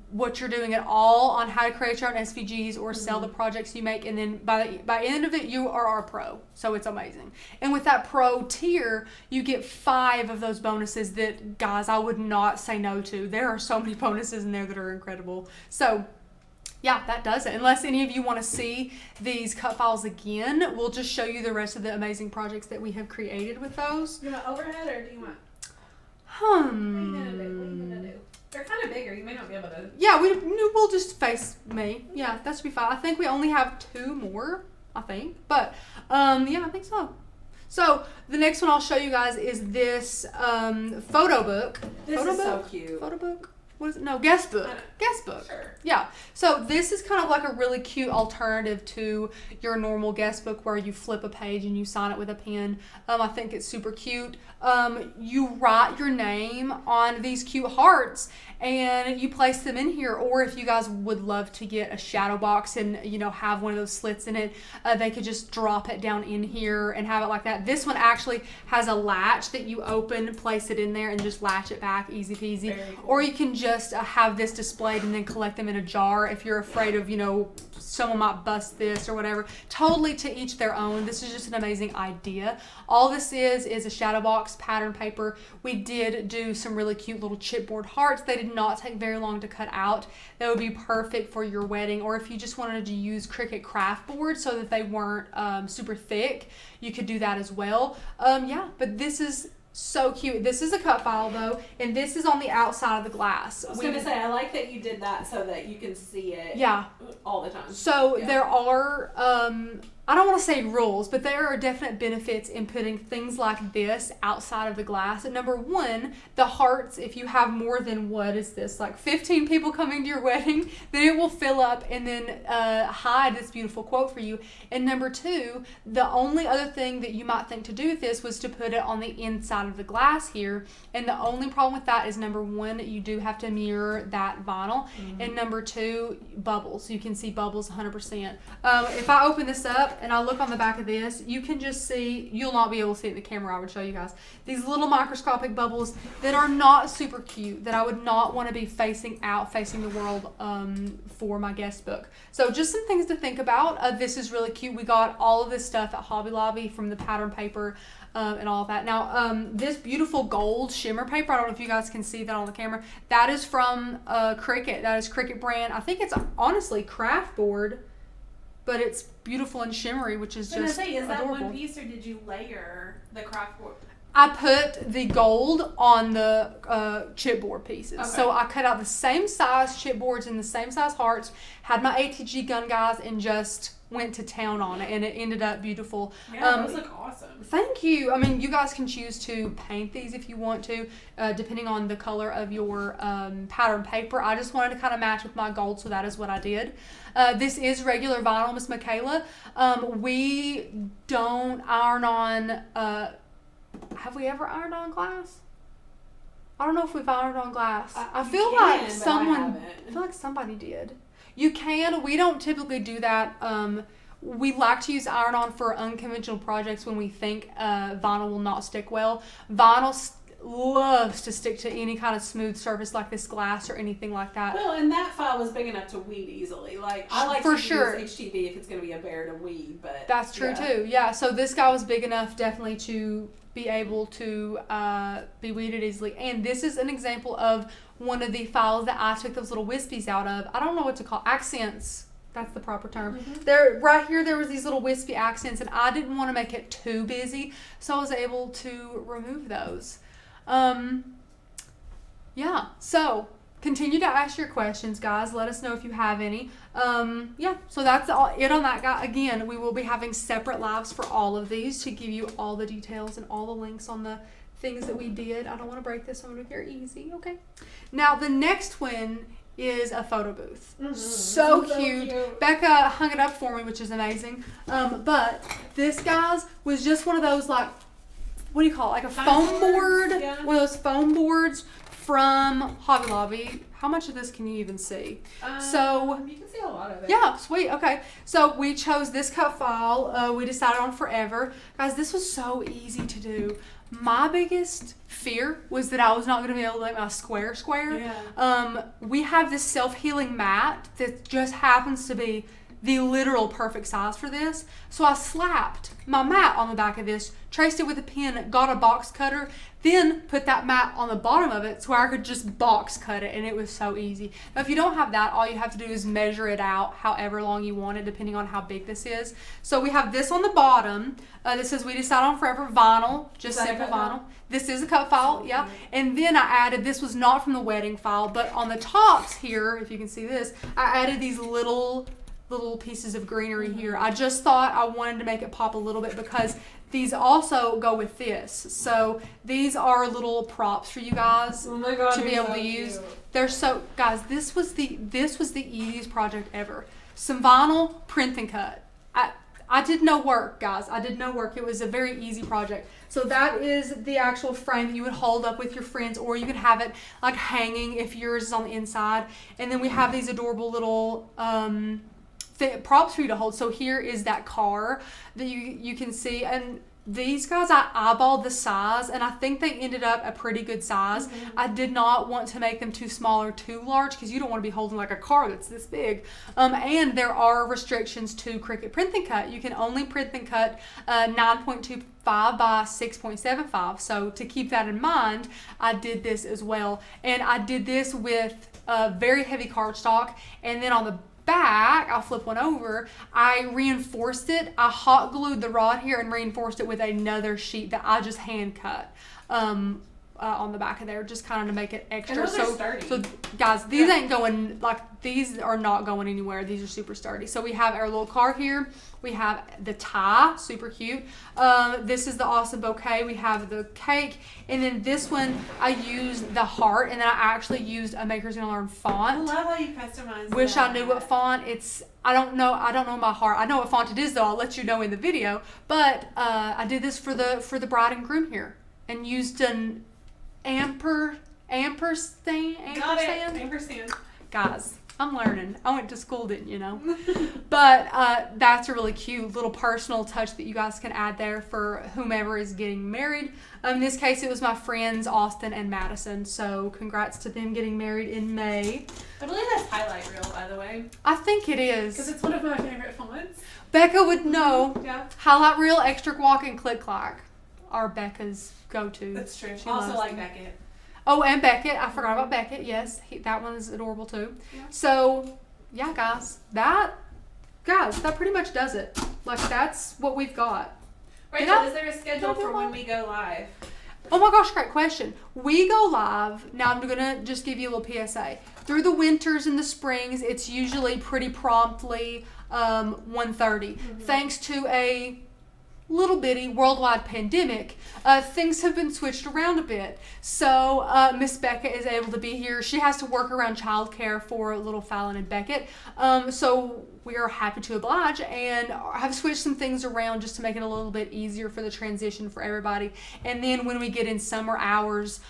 what you're doing at all on how to create your own SVGs or sell the projects you make, and then by the end of it you are our pro. So it's amazing. And with that pro tier, you get 5 of those bonuses that, guys, I would not say no to. There are so many bonuses in there that are incredible. So yeah, that does it. Unless any of you want to see these cut files again, we'll just show you the rest of the amazing projects that we have created with those. You want overhead or do you want? What are you gonna do? They're kind of bigger. You may not be able to. Yeah, we'll just face me. Yeah, that should be fine. I think we only have 2 more. I think, but yeah, I think so. So the next one I'll show you guys is this photo book. This is so cute. Photo book. What is it? No, guest book. Guest book. Sure. Yeah. So this is kind of like a really cute alternative to your normal guest book where you flip a page and you sign it with a pen. I think it's super cute. You write your name on these cute hearts and you place them in here. Or if you guys would love to get a shadow box and, you know, have one of those slits in it, they could just drop it down in here and have it like that. This one actually has a latch that you open, place it in there, and just latch it back, easy peasy. Very cool. Or you can just just have this displayed and then collect them in a jar if you're afraid of, someone might bust this or whatever. Totally to each their own. This is just an amazing idea. All this is a shadow box pattern paper. We did do some really cute little chipboard hearts. They did not take very long to cut out. That would be perfect for your wedding, or if you just wanted to use Cricut craft boards so that they weren't super thick, you could do that as well. But this is so cute. This is a cut file though, and this is on the outside of the glass. I was going to say, I like that you did that so that you can see it all the time. So there are, I don't want to say rules, but there are definite benefits in putting things like this outside of the glass. And number one, the hearts, if you have more than, 15 people coming to your wedding, then it will fill up and then hide this beautiful quote for you. And number two, the only other thing that you might think to do with this was to put it on the inside of the glass here. And the only problem with that is, number one, you do have to mirror that vinyl. Mm-hmm. And number two, bubbles. You can see bubbles 100%. If I open this up and I look on the back of this, you can just see, you'll not be able to see it in the camera, I would show you guys, these little microscopic bubbles that are not super cute, that I would not want to be facing the world for my guest book. So just some things to think about. This is really cute. We got all of this stuff at Hobby Lobby from the pattern paper and all of that. Now, this beautiful gold shimmer paper, I don't know if you guys can see that on the camera, that is from Cricut. That is Cricut brand. I think it's honestly craft board, but it's beautiful and shimmery, which is just adorable. Is that one piece, or did you layer the craft board? I put the gold on the chipboard pieces. Okay. So I cut out the same size chipboards and the same size hearts, had my ATG gun guys, and just went to town on it, and it ended up beautiful. Yeah, those look awesome. Thank you. I mean, you guys can choose to paint these if you want to, depending on the color of your pattern paper. I just wanted to kind of match with my gold, so that is what I did. This is regular vinyl, Miss Michaela. We don't iron on, have we ever ironed on glass? I don't know if we've ironed on glass. I feel like somebody did. You can. We don't typically do that. We like to use iron-on for unconventional projects when we think vinyl will not stick well. Vinyl loves to stick to any kind of smooth surface like this glass or anything like that. Well, and that file was big enough to weed easily. Like, I like to use HTV if it's going to be a bear to weed, but that's true too. Yeah. So this guy was big enough definitely to be able to be weeded easily. And this is an example of one of the files that I took those little wispies out of. I don't know what to call accents. That's the proper term. Mm-hmm. There, right here, there was these little wispy accents, and I didn't want to make it too busy, so I was able to remove those. So continue to ask your questions, guys. Let us know if you have any. So that's it on that guy. Again, we will be having separate lives for all of these to give you all the details and all the links on the things that we did. I don't want to break this. I'm going to be very easy. Okay. Now, the next one is a photo booth. Mm-hmm. So cute. Becca hung it up for me, which is amazing. But this, guys, was just one of those, like, what do you call it? Like a foam board. Yeah. One of those foam boards from Hobby Lobby. How much of this can you even see? You can see a lot of it. Yeah, sweet. Okay. So we chose this cut file. We decided on Forever. Guys, this was so easy to do. My biggest fear was that I was not going to be able to make my square. Yeah. We have this self-healing mat that just happens to be the literal perfect size for this. So I slapped my mat on the back of this, traced it with a pen, got a box cutter, then put that mat on the bottom of it so I could just box cut it, and it was so easy. Now, if you don't have that, all you have to do is measure it out however long you want it, depending on how big this is. So we have this on the bottom. This says we decided on Forever vinyl, just simple vinyl. This is a cut file, yeah. And then I added, this was not from the wedding file, but on the tops here, if you can see this, I added these little pieces of greenery here. I just thought I wanted to make it pop a little bit because these also go with this. So these are little props for you guys to be able to use. They're so, guys, this was the easiest project ever. Some vinyl, print and cut. I did no work, guys. I did no work. It was a very easy project. So that is the actual frame that you would hold up with your friends, or you could have it like hanging if yours is on the inside. And then we have these adorable little props for you to hold. So here is that car that you can see, and these guys, I eyeballed the size, and I think they ended up a pretty good size. I did not want to make them too small or too large because you don't want to be holding like a car that's this big. And there are restrictions to Cricut Print and Cut. You can only print and cut 9.25 by 6.75. So to keep that in mind, I did this as well. And I did this with very heavy cardstock, and then on the back, I'll flip one over, I reinforced it. I hot glued the rod here and reinforced it with another sheet that I just hand cut on the back of there, just kind of to make it extra. And those are sturdy. So guys, these ain't going, like, these are not going anywhere. These are super sturdy. So we have our little card here. We have the tie, super cute. This is the awesome bouquet. We have the cake, and then this one I used the heart, and then I actually used a Maker's Gonna Learn font. I love how you customize. Wish that. I knew what font it's. I don't know my heart. I know what font it is though. I'll let you know in the video. But I did this for the bride and groom here, and used an ampersand. Ampersand. Guys, I'm learning. I went to school, didn't you know? But that's a really cute little personal touch that you guys can add there for whomever is getting married. In this case, it was my friends Austin and Madison. So congrats to them getting married in May. I believe that's highlight reel, by the way. I think it is. Because it's one of my favorite fonts. Becca would know. Yeah. Highlight reel, extra walk, and click clack are Becca's go-to. That's true. She also loves like them. Beckett. Oh, and Beckett. I forgot about Beckett. Yes, that one's adorable too. Yeah. So, yeah, guys, that pretty much does it. Like, that's what we've got. Rachel, is there a schedule for when we go live? Oh my gosh, great question. We go live. Now, I'm going to just give you a little PSA. Through the winters and the springs, it's usually pretty promptly 1:30. Thanks to a little bitty worldwide pandemic, things have been switched around a bit. So Miss Becca is able to be here. She has to work around childcare for little Fallon and Beckett. So we are happy to oblige and have switched some things around just to make it a little bit easier for the transition for everybody. And then when we get in summer hours,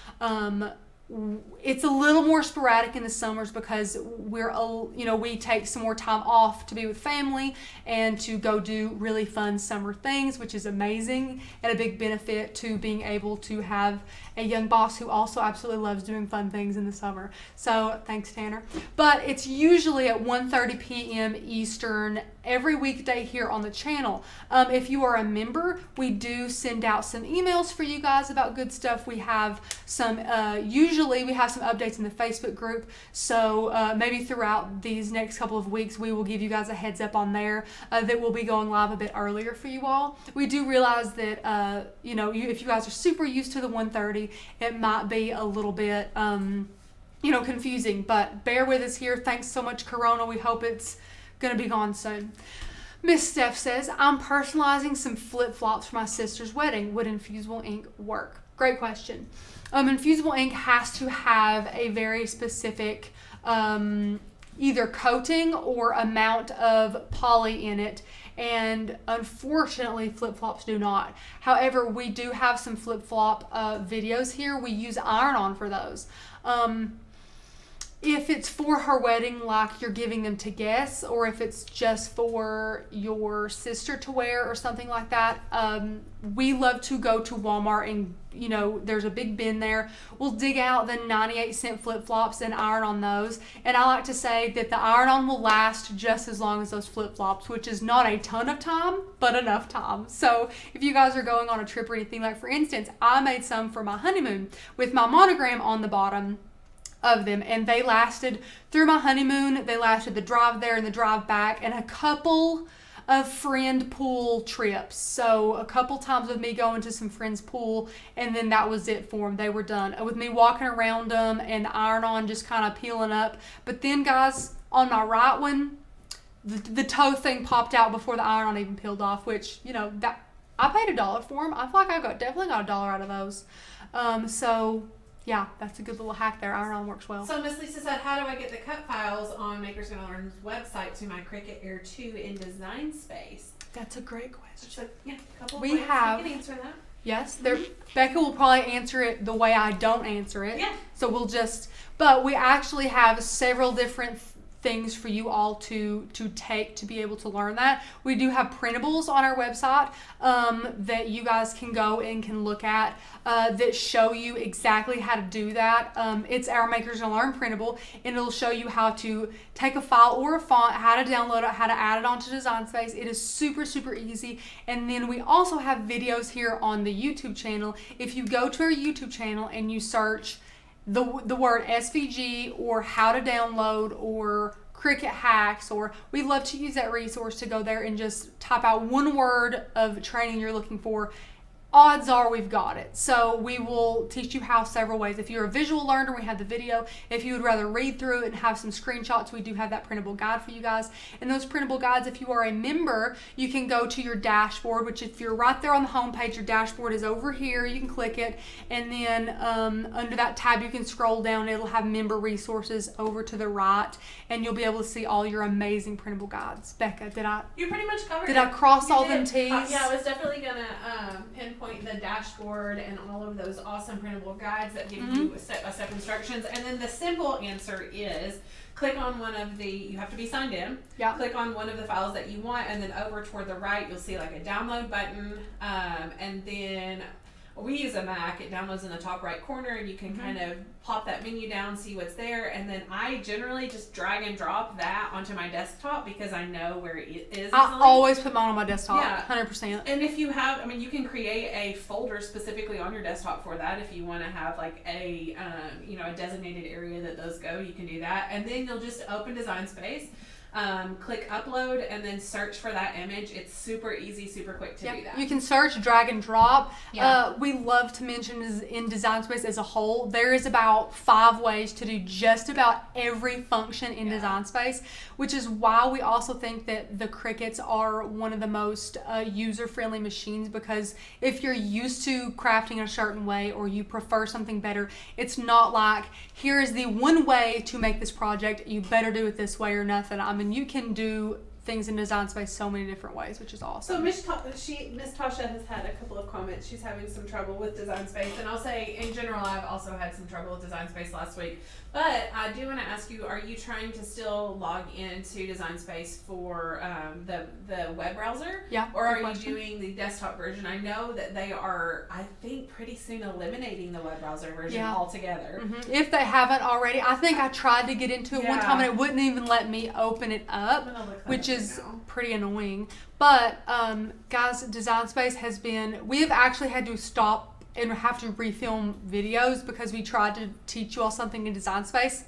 it's a little more sporadic in the summers because we take some more time off to be with family and to go do really fun summer things, which is amazing and a big benefit to being able to have a young boss who also absolutely loves doing fun things in the summer. So thanks, Tanner. But it's usually at 1:30 p.m. Eastern every weekday here on the channel. If you are a member, we do send out some emails for you guys about good stuff. We have some usually we have some updates in the Facebook group, so maybe throughout these next couple of weeks we will give you guys a heads up on there that we'll be going live a bit earlier for you all. We do realize that if you guys are super used to the 1:30, it might be a little bit confusing, but bear with us here. Thanks so much, Corona. We hope it's gonna be gone soon. Miss Steph says, I'm personalizing some flip-flops for my sister's wedding. Would infusible ink work? Great question. Infusible ink has to have a very specific either coating or amount of poly in it, and unfortunately flip-flops do not. However, we do have some flip-flop videos here. We use iron-on for those. If it's for her wedding, like you're giving them to guests, or if it's just for your sister to wear or something like that, we love to go to Walmart and, there's a big bin there. We'll dig out the 98-cent flip-flops and iron on those. And I like to say that the iron-on will last just as long as those flip-flops, which is not a ton of time, but enough time. So if you guys are going on a trip or anything, like for instance, I made some for my honeymoon with my monogram on the bottom of them, and they lasted through my honeymoon. They lasted the drive there and the drive back and a couple of friend pool trips. So a couple times of me going to some friends' pool, and then that was it for them. They were done with me walking around them and the iron-on just kind of peeling up. But then, guys, on my right one, the toe thing popped out before the iron-on even peeled off, which, that I paid $1 for them. I feel like I definitely got $1 out of those. So yeah, that's a good little hack there. Iron-on works well. So Miss Lisa said, how do I get the cut files on Maker's Gonna Learn's website to my Cricut Air 2 in Design Space? That's a great question. So, yeah, couple we have. I can answer that. Yes, Becca will probably answer it the way I don't answer it. Yeah. So but we actually have several different things for you all to take to be able to learn that. We do have printables on our website that you guys can go and can look at that show you exactly how to do that. It's our Makers and Learn printable, and it'll show you how to take a file or a font, how to download it, how to add it onto Design Space. It is super, super easy. And then we also have videos here on the YouTube channel. If you go to our YouTube channel and you search the word SVG or how to download or Cricut hacks, or we love to use that resource to go there and just type out one word of training you're looking for. Odds are we've got it. So we will teach you how several ways. If you're a visual learner, we have the video. If you would rather read through it and have some screenshots, we do have that printable guide for you guys. And those printable guides, if you are a member, you can go to your dashboard, which if you're right there on the home page, your dashboard is over here. You can click it, and then under that tab, you can scroll down. It'll have member resources over to the right, and you'll be able to see all your amazing printable guides. Becca, you pretty much covered did it. I cross You all did. them T's? Yeah, I was definitely gonna pinpoint the dashboard and all of those awesome printable guides that give you step-by-step instructions. And then the simple answer is click on one of the, you have to be signed in. Yeah. Click on one of the files that you want, and then over toward the right, you'll see like a download button. And then we use a Mac. It downloads in the top right corner, and you can kind of pop that menu down, see what's there. And then I generally just drag and drop that onto my desktop because I know where it is. I always put mine on my desktop. Yeah. 100%. And if you have, I mean, you can create a folder specifically on your desktop for that. If you want to have like a, a designated area that those go, you can do that. And then you'll just open Design Space. Click upload and then search for that image. It's super easy, super quick to do that. You can search, drag and drop. Yeah. We love to mention is in Design Space as a whole, there is about 5 ways to do just about every function in Design Space, which is why we also think that the Cricuts are one of the most user-friendly machines, because if you're used to crafting a certain way or you prefer something better, it's not like, here is the one way to make this project, you better do it this way or nothing. I mean, you can do things in Design Space so many different ways, which is awesome. So Miss Tasha has had a couple of comments. She's having some trouble with Design Space, and I'll say in general I've also had some trouble with Design Space last week. But I do want to ask you, are you trying to still log into Design Space for the web browser? Yeah. Or are you doing the desktop version? I know that they are, I think, pretty soon eliminating the web browser version altogether. Mm-hmm. If they haven't already, I think I tried to get into it one time and it wouldn't even let me open it up, which is pretty annoying. But guys, Design Space has been, we have actually had to stop and have to refilm videos because we tried to teach you all something in Design Space.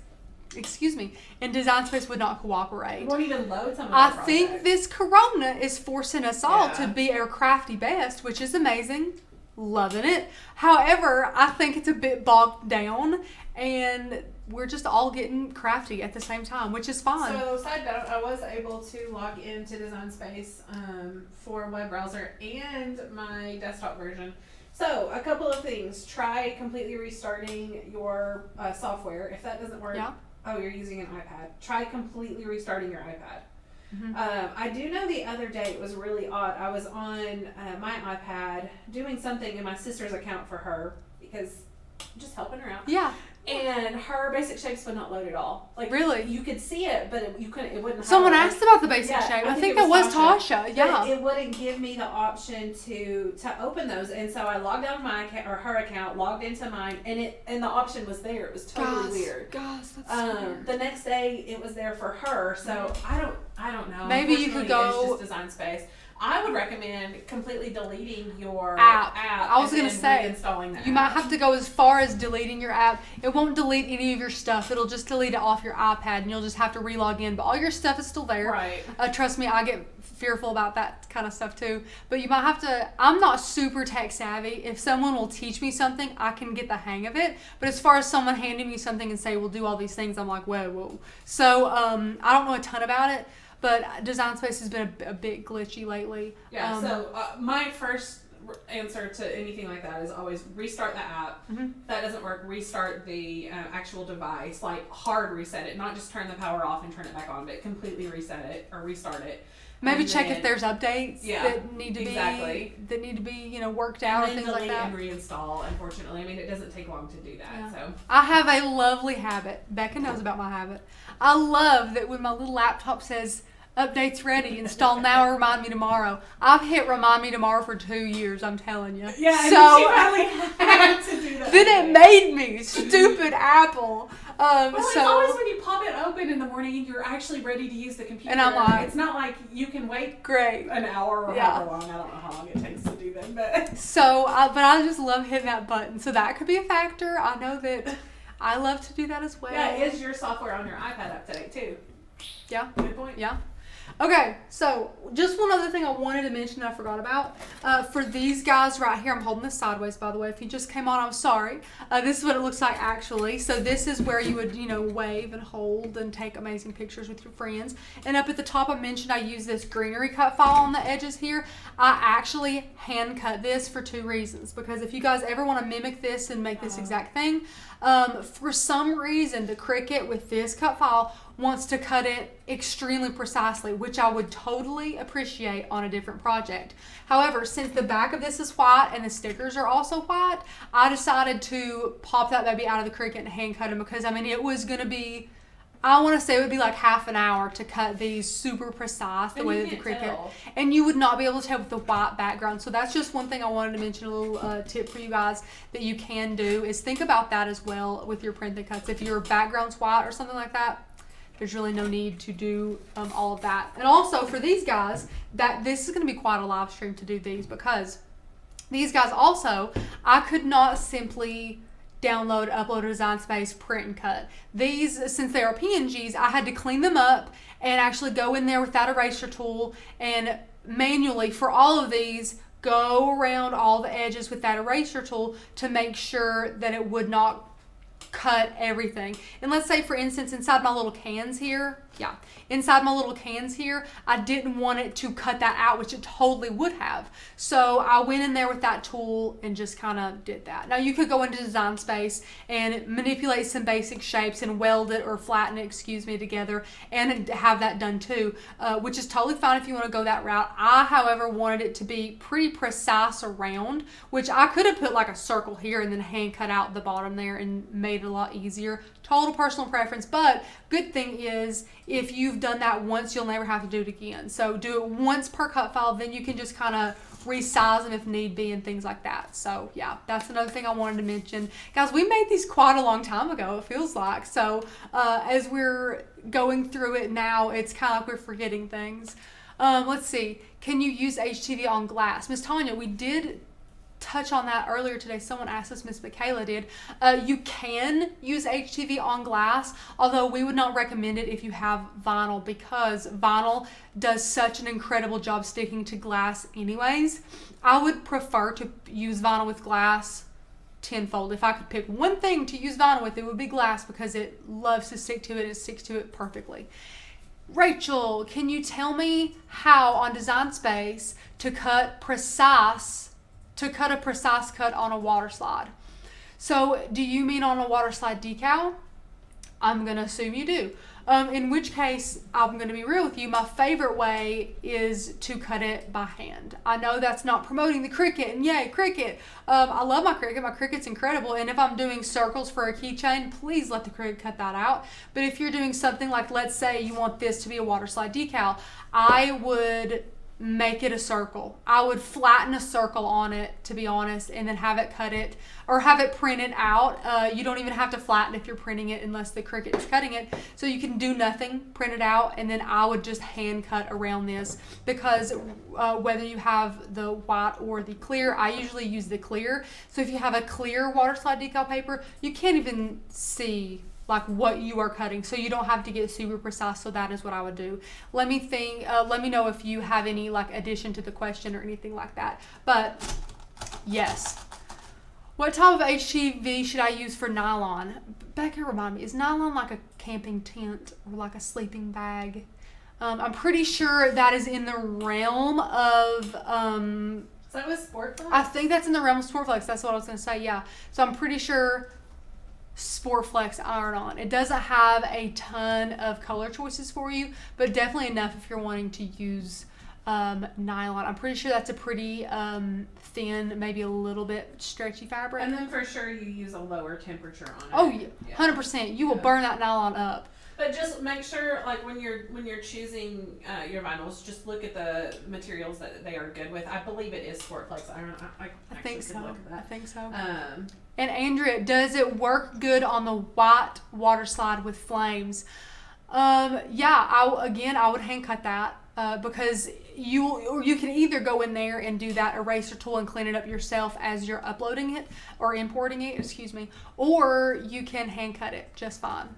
Excuse me. And Design Space would not cooperate. It won't even load some of I think this Corona is forcing us all to be our crafty best, which is amazing. Loving it. However, I think it's a bit bogged down, and we're just all getting crafty at the same time, which is fine. So, side note, I was able to log into Design Space for web browser and my desktop version. So, a couple of things. Try completely restarting your software. If that doesn't work, you're using an iPad. Try completely restarting your iPad. Mm-hmm. I do know the other day it was really odd. I was on my iPad doing something in my sister's account for her because I'm just helping her out. Yeah. And her basic shapes would not load at all. Like, really? You could see it, but you couldn't. It wouldn't. Someone asked about the basic shape. I think that was Tasha. Yeah. But it wouldn't give me the option to open those, and so I logged out of my account or her account, logged into mine, and the option was there. It was totally weird. Gosh, that's so weird. The next day it was there for her, so I don't know. Maybe you could go. It's just Design Space. I would recommend completely deleting your app. I was going to say, you might have to go as far as deleting your app. It won't delete any of your stuff. It'll just delete it off your iPad, and you'll just have to re-log in. But all your stuff is still there. Right. Trust me, I get fearful about that kind of stuff too. But you might have to, I'm not super tech savvy. If someone will teach me something, I can get the hang of it. But as far as someone handing me something and say, we'll do all these things, I'm like, whoa. So I don't know a ton about it. But Design Space has been a bit glitchy lately. Yeah, so my first answer to anything like that is always restart the app. Mm-hmm. If that doesn't work, restart the actual device. Like, hard reset it. Not just turn the power off and turn it back on, but completely reset it or restart it. Maybe check if there's updates that need to be worked out or things like that. And reinstall, unfortunately. I mean, it doesn't take long to do that. Yeah. So I have a lovely habit. Becca knows about my habit. I love that when my little laptop says updates ready, install now or remind me tomorrow. I've hit remind me tomorrow for 2 years, I'm telling you. Yeah, so she finally had to do that. Then it made me, stupid Apple. It's always when you pop it open in the morning and you're actually ready to use the computer. And I'm like, it's not like you can wait an hour or however long. I don't know how long it takes to do that. But but I just love hitting that button. So that could be a factor. I know that I love to do that as well. Yeah, is your software on your iPad up to date too? Yeah. Good point. Yeah. Okay, so just one other thing I wanted to mention that I forgot about. For these guys right here, I'm holding this sideways, by the way. If you just came on, I'm sorry. This is what it looks like actually. So this is where you would, wave and hold and take amazing pictures with your friends. And up at the top, I mentioned I use this greenery cut file on the edges here. I actually hand cut this for 2 reasons. Because if you guys ever want to mimic this and make this exact thing, for some reason, the Cricut with this cut file wants to cut it extremely precisely, which I would totally appreciate on a different project. However, since the back of this is white and the stickers are also white, I decided to pop that baby out of the Cricut and hand cut them because, it was going to be, I want to say it would be like half an hour to cut these super precise the way that the Cricut. And you would not be able to tell with the white background. So that's just one thing I wanted to mention, a little tip for you guys that you can do is think about that as well with your printed cuts. If your background's white or something like that, there's really no need to do all of that. And also for these guys, this is going to be quite a live stream to do these because these guys also, I could not simply download, upload a Design Space, print and cut. These, since they are PNGs, I had to clean them up and actually go in there with that eraser tool and manually, for all of these, go around all the edges with that eraser tool to make sure that it would not cut everything. And let's say, for instance, inside my little cans here, I didn't want it to cut that out, which it totally would have. So I went in there with that tool and just kind of did that. Now you could go into Design Space and manipulate some basic shapes and weld it or flatten it, together and have that done too, which is totally fine if you want to go that route. I, however, wanted it to be pretty precise around, which I could have put like a circle here and then hand cut out the bottom there and made it a lot easier. Total personal preference, but good thing is if you've done that once, you'll never have to do it again. So do it once per cut file, then you can just kind of resize them if need be and things like that. So yeah, that's another thing I wanted to mention. Guys, we made these quite a long time ago, it feels like. So as we're going through it now, it's kind of like we're forgetting things. Let's see. Can you use HTV on glass? Miss Tanya, we did touch on that earlier today. Someone asked us, Miss Michaela did. You can use HTV on glass, although we would not recommend it if you have vinyl because vinyl does such an incredible job sticking to glass anyways. I would prefer to use vinyl with glass tenfold. If I could pick one thing to use vinyl with, it would be glass because it loves to stick to it and it sticks to it perfectly. Rachel, can you tell me how on Design Space to cut a precise cut on a water slide? So do you mean on a water slide decal? I'm going to assume you do. In which case, I'm going to be real with you. My favorite way is to cut it by hand. I know that's not promoting the Cricut, and yay, Cricut. I love my Cricut. My Cricut's incredible. And if I'm doing circles for a keychain, please let the Cricut cut that out. But if you're doing something like, let's say you want this to be a water slide decal, I would make it a circle. I would flatten a circle on it, to be honest, and then have it cut it or have it printed out. You don't even have to flatten if you're printing it unless the Cricut is cutting it. So you can do nothing, print it out, and then I would just hand cut around this because whether you have the white or the clear, I usually use the clear. So if you have a clear water slide decal paper, you can't even see like what you are cutting, so you don't have to get super precise. So that is what I would do. Let me know if you have any like addition to the question or anything like that. But yes, what type of HTV should I use for nylon? Becca, remind me, is nylon like a camping tent or like a sleeping bag? I'm pretty sure that is in the realm of is that with Sportflex? I think that's in the realm of Sportflex. That's what I was going to say. Yeah, so I'm pretty sure Sportflex iron-on. It doesn't have a ton of color choices for you, but definitely enough if you're wanting to use nylon. I'm pretty sure that's a pretty thin, maybe a little bit stretchy fabric. And then for sure you use a lower temperature on it. Oh, yeah. 100%. You will burn that nylon up. But just make sure, like, when you're choosing your vinyls, just look at the materials that they are good with. I believe it is Sportflex. I think so. Look at that. I think so. And Andrea, does it work good on the white water slide with flames? Yeah. I would hand cut that because you can either go in there and do that eraser tool and clean it up yourself as you're uploading it or importing it. Excuse me. Or you can hand cut it just fine.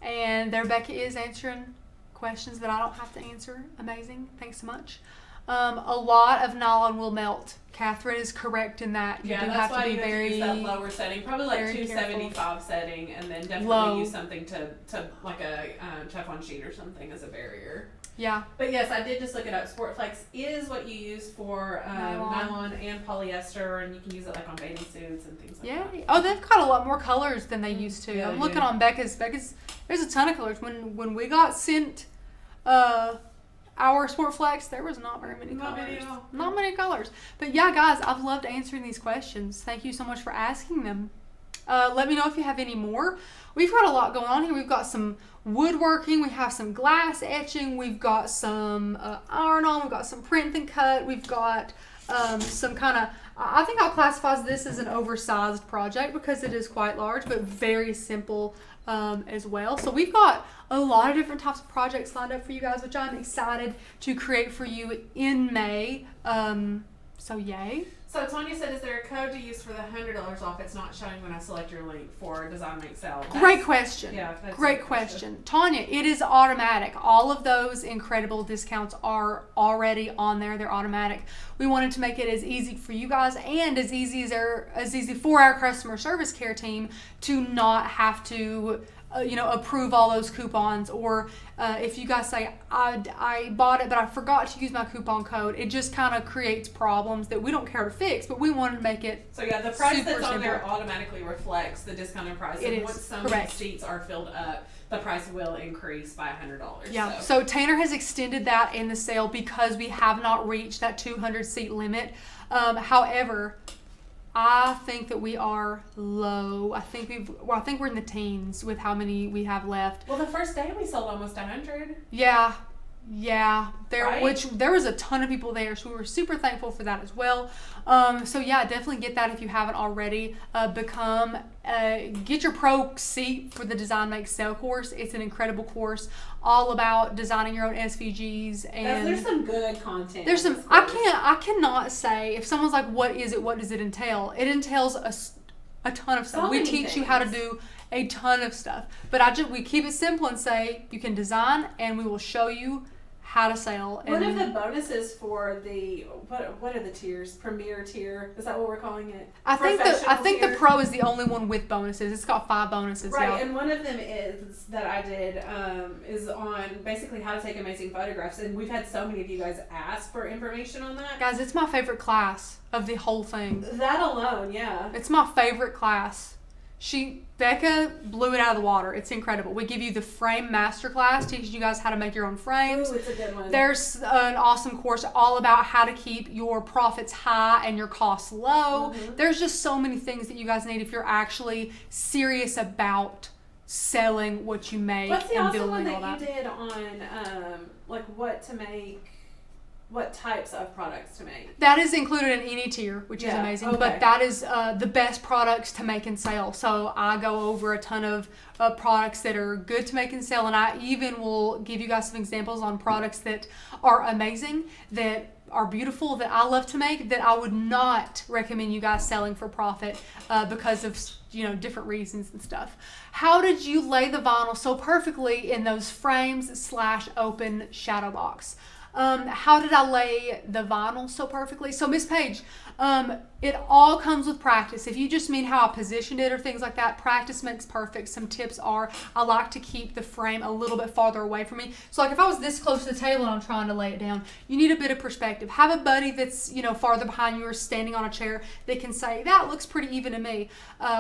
And there Becca is answering questions that I don't have to answer. Amazing. Thanks so much. A lot of nylon will melt. Catherine is correct in that. You do have to be very use that lower setting, probably like 275 setting, and then definitely use something to like a Teflon sheet or something as a barrier. Yeah. But yes, I did just look it up. Sportflex is what you use for nylon and polyester, and you can use it like on bathing suits and things like that. Oh, they've got a lot more colors than they used to. I'm looking on Becca's. There's a ton of colors. When we got sent our Sportflex, there was not very many colors. Not many colors. But yeah, guys, I've loved answering these questions. Thank you so much for asking them. Let me know if you have any more. We've got a lot going on here. We've got some woodworking. We have some glass etching. We've got some iron-on. We've got some print and cut. We've got some kind of, I think I'll classify this as an oversized project because it is quite large, but very simple as well. So we've got a lot of different types of projects lined up for you guys, which I'm excited to create for you in May. So yay. So Tanya said, is there a code to use for the $100 off? It's not showing when I select your link for Design Make Sell. Great question. Yeah, great question. Tanya, it is automatic. All of those incredible discounts are already on there. They're automatic. We wanted to make it as easy for you guys and as easy for our customer service care team to not have to approve all those coupons, or if you guys say I bought it but I forgot to use my coupon code, it just kind of creates problems that we don't care to fix, but we wanted to make it so the price that's on there automatically reflects the discounted price. And once some seats are filled up, the price will increase by $100. Yeah. So Tanner has extended that in the sale because we have not reached that 200 seat limit. However, I think that we are low. I think we're in the teens with how many we have left. Well, the first day we sold almost 100. Yeah. Which there was a ton of people there, so we were super thankful for that as well. So yeah, definitely get that if you haven't already. Get your pro seat for the Design Make Sell course. It's an incredible course, all about designing your own SVGs, and there's some good content. There's some. I cannot say if someone's like, what is it? What does it entail? It entails a ton of stuff. We teach you how to do a ton of stuff, but we keep it simple and say you can design, and we will show you how to sell. One of the bonuses for the what are the tiers? Premier tier, is that what we're calling it? I think the pro is the only one with bonuses. It's got 5 bonuses. Right, and one of them is that I did is on basically how to take amazing photographs, and we've had so many of you guys ask for information on that. Guys, it's my favorite class of the whole thing. That alone, yeah. It's my favorite class. Becca blew it out of the water. It's incredible. We give you the frame masterclass, teaching you guys how to make your own frames. Ooh, it's a good one. There's an awesome course all about how to keep your profits high and your costs low. Mm-hmm. There's just so many things that you guys need if you're actually serious about selling what you make. What's the and awesome one all that you did on what to make? What types of products to make? That is included in any tier, which is amazing. Okay. But that is the best products to make and sell. So I go over a ton of products that are good to make and sell, and I even will give you guys some examples on products that are amazing, that are beautiful, that I love to make, that I would not recommend you guys selling for profit because of different reasons and stuff. How did you lay the vinyl so perfectly in those frames / open shadow box? How did I lay the vinyl so perfectly? So Miss Paige, It all comes with practice. If you just mean how I positioned it or things like that, practice makes perfect. Some tips are, I like to keep the frame a little bit farther away from me. So like if I was this close to the table and I'm trying to lay it down, you need a bit of perspective. Have a buddy that's, farther behind you or standing on a chair that can say, that looks pretty even to me.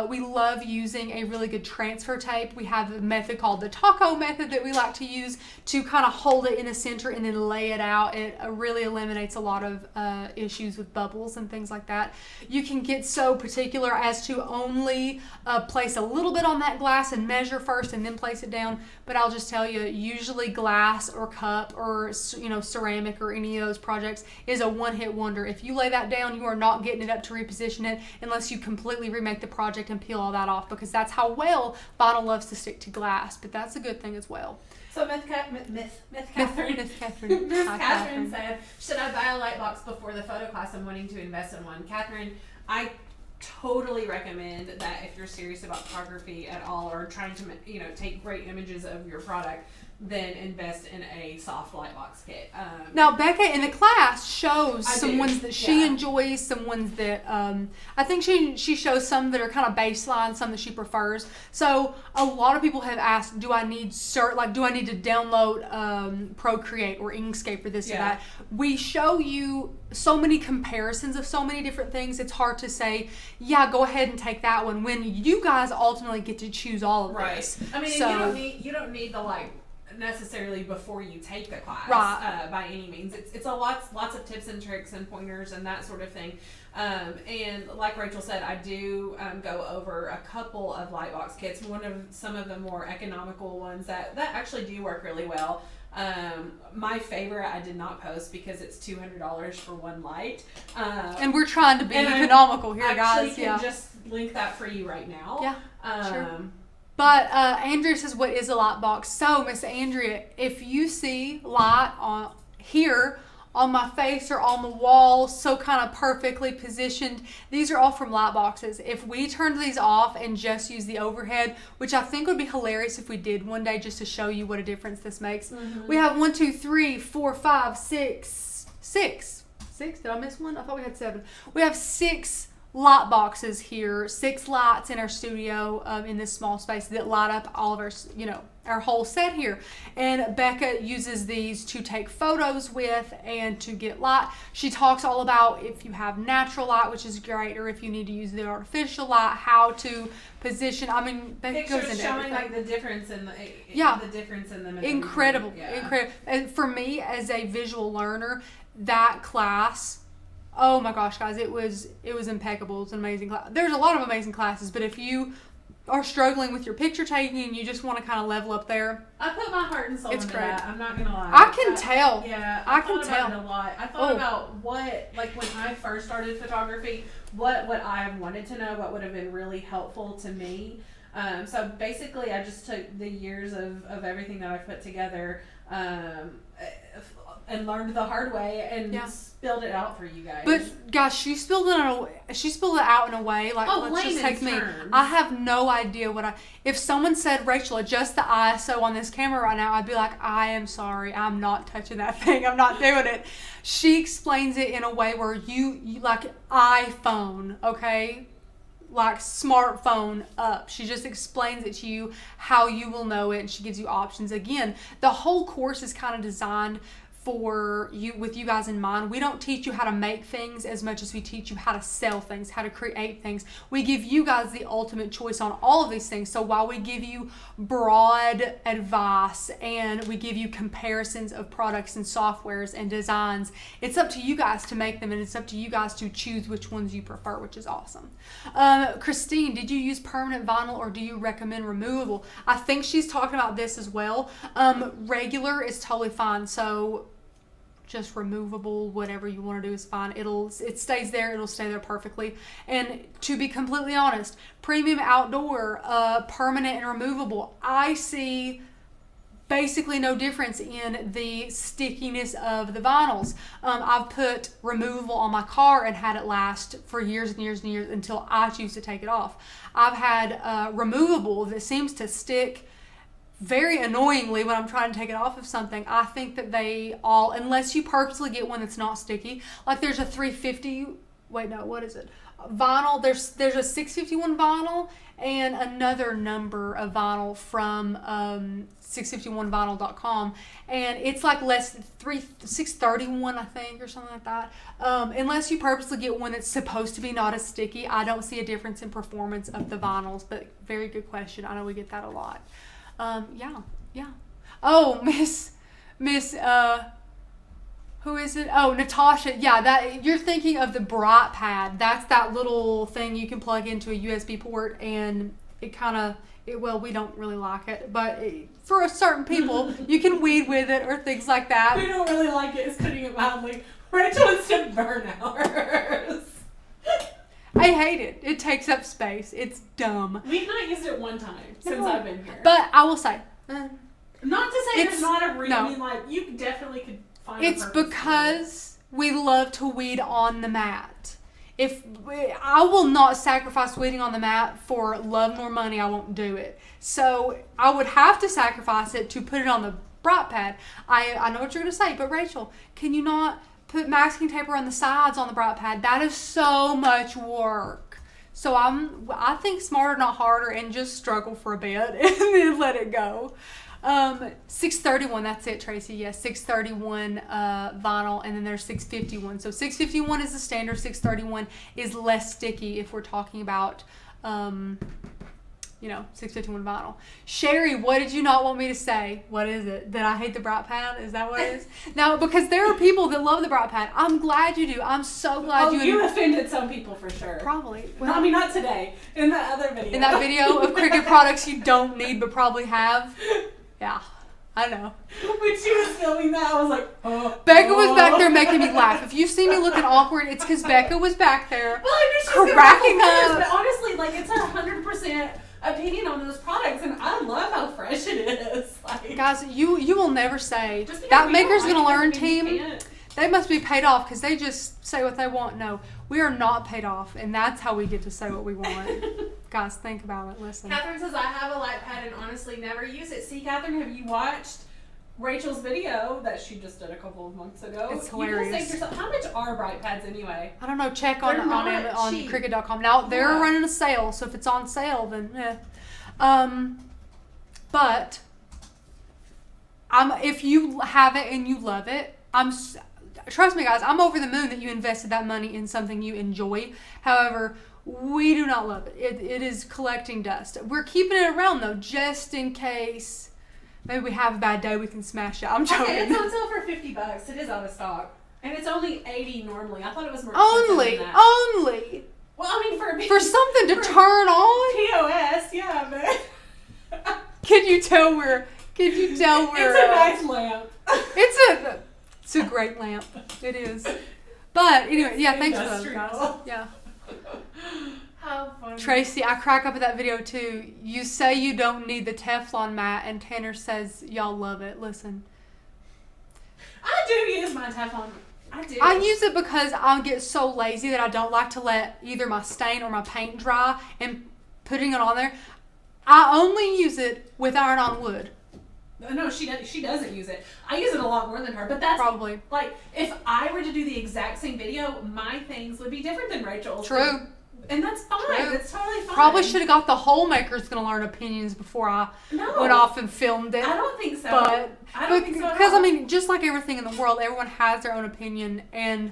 We love using a really good transfer tape. We have a method called the taco method that we like to use to kind of hold it in the center and then lay it out. It really eliminates a lot of issues with bubbles and things like that. You can get so particular as to only place a little bit on that glass and measure first and then place it down. But I'll just tell you, usually glass or cup or ceramic or any of those projects is a one-hit wonder. If you lay that down, you are not getting it up to reposition it unless you completely remake the project and peel all that off, because that's how well vinyl loves to stick to glass. But that's a good thing as well. So Miss Catherine said, should I buy a light box before the photo class? I'm wanting to invest in one. Catherine, I totally recommend that if you're serious about photography at all or trying to take great images of your product, then invest in a soft light box kit. Now Becca in the class shows some ones that she enjoys, some ones that I think she shows some that are kind of baseline, some that she prefers. So a lot of people have asked, do I need to download Procreate or Inkscape or this or that? We show you so many comparisons of so many different things. It's hard to say, go ahead and take that one when you guys ultimately get to choose all of this. I mean, you don't need the necessarily before you take the class, by any means. It's lots of tips and tricks and pointers and that sort of thing. And like Rachel said, I do go over a couple of lightbox kits. Some of the more economical ones that actually do work really well. My favorite I did not post because it's $200 for one light. And we're trying to be economical here, guys. I can just link that for you right now. Yeah, sure. But Andrea says, what is a light box? So, Miss Andrea, if you see light on here on my face or on the wall, so kind of perfectly positioned, these are all from light boxes. If we turned these off and just use the overhead, which I think would be hilarious if we did one day just to show you what a difference this makes. Mm-hmm. We have 1, 2, 3, 4, 5, 6. 6. Did I miss one? I thought we had 7. We have 6 light boxes here, 6 lights in our studio in this small space that light up all of our, our whole set here. And Becca uses these to take photos with and to get light. She talks all about if you have natural light, which is great, or if you need to use the artificial light, how to position. I mean, Becca goes into showing everything. the difference in the difference in them. Incredible. And for me as a visual learner, that class, oh my gosh, guys, it was impeccable. It was an amazing class. There's a lot of amazing classes, but if you are struggling with your picture taking and you just want to kind of level up there, I put my heart and soul into that. I'm not gonna lie. I can tell. Yeah, I can tell about it a lot. I thought about what, when I first started photography, what I wanted to know, what would have been really helpful to me. So basically, I just took the years of everything that I've put together. And learned the hard way and spilled it out for you guys. But gosh, she spilled it out in a way like, let's just take me. I have no idea if someone said, Rachel, adjust the ISO on this camera right now, I'd be like, I am sorry, I'm not touching that thing, I'm not doing it. She explains it in a way where you like iPhone, okay? Like smartphone up. She just explains it to you how you will know it, and she gives you options. Again, the whole course is kind of designed for you, with you guys in mind. We don't teach you how to make things as much as we teach you how to sell things, how to create things. We give you guys the ultimate choice on all of these things. So while we give you broad advice and we give you comparisons of products and softwares and designs, it's up to you guys to make them, and it's up to you guys to choose which ones you prefer, which is awesome. Christine, did you use permanent vinyl or do you recommend removable? I think she's talking about this as well. Regular is totally fine. So just removable, whatever you want to do is fine. It stays there. It'll stay there perfectly. And to be completely honest, premium outdoor, permanent and removable, I see basically no difference in the stickiness of the vinyls. I've put removable on my car and had it last for years and years and years until I choose to take it off. I've had removable that seems to stick very annoyingly when I'm trying to take it off of something. I think that they all, unless you purposely get one that's not sticky, like there's a 350, wait, no, what is it? vinyl. There's a 651 vinyl and another number of vinyl from 651vinyl.com, and it's like less than 631, I think, or something like that. Unless you purposely get one that's supposed to be not as sticky, I don't see a difference in performance of the vinyls. But very good question. I know we get that a lot. Yeah. Oh, Miss who is it? Oh, Natasha. Yeah, that you're thinking of the Bright Pad. That's that little thing you can plug into a USB port, and it kind of, well, we don't really like it, but for certain people, you can weed with it or things like that. We don't really like it, is putting it mildly. Rachel wants to burn ours. I hate it. It takes up space. It's dumb. We've not used it one time since I've been here. But I will say, not to say there's not a reason. No. I mean, like, you definitely could find it's because we love to weed on the mat. If I will not sacrifice weeding on the mat for love nor money, I won't do it. So I would have to sacrifice it to put it on the Bright Pad. I know what you're going to say, but Rachel, can you not put masking tape on the sides on the Bright Pad? That is so much work. So I think smarter, not harder, and just struggle for a bit and then let it go. 631, that's it, Tracy. Yes, 631 vinyl, and then there's 651. So 651 is the standard. 631 is less sticky if we're talking about 651 vinyl. Sherry, what did you not want me to say? What is it? That I hate the Bright Pad? Is that what it is? No, because there are people that love the Bright Pad. I'm glad you do. I'm so glad you offended some people for sure. Probably. Well, I mean, not today. In that other video. In that video of Cricut products you don't need but probably have. Yeah, I know. When she was filming that, I was like, oh. Becca was back there making me laugh. If you see me looking awkward, it's because Becca was back there cracking up. But honestly, like, it's 100% opinion on those products, and I love how fresh it is. Like, guys, you will never say that Maker's Gonna Learn team. They must be paid off because they just say what they want. No, we are not paid off, and that's how we get to say what we want. Guys, think about it. Listen. Catherine says, I have a light pad and honestly never use it. See, Catherine, have you watched Rachel's video that she just did a couple of months ago? It's hilarious. You just think to yourself, how much are bright pads anyway? I don't know. Check on Cricut.com. Now, they're running a sale, so if it's on sale, then but if you have it and you love it, trust me, guys, I'm over the moon that you invested that money in something you enjoy. However, we do not love it. It is collecting dust. We're keeping it around, though, just in case maybe we have a bad day, we can smash it. I'm joking. Okay, it's on sale for $50. It is out of stock. And it's only $80 normally. I thought it was more expensive than that. Only? Well, I mean, for something to turn on? POS, yeah, but... Can you tell we're... It's a nice lamp. It's a great lamp. It is. But anyway, yeah, thanks for those, guys. Yeah. How funny. Tracy, I crack up at that video too. You say you don't need the Teflon mat, and Tanner says y'all love it. Listen. I do use my Teflon. I do. I use it because I get so lazy that I don't like to let either my stain or my paint dry and putting it on there. I only use it with iron-on wood. No, she doesn't use it. I use it a lot more than her, but that's probably like if I were to do the exact same video, my things would be different than Rachel's. True. And that's fine. True. That's totally fine. Probably should have got the whole Maker's Gonna Learn opinions before I went off and filmed it. I don't think so. I don't think so. Because I mean, just like everything in the world, everyone has their own opinion, and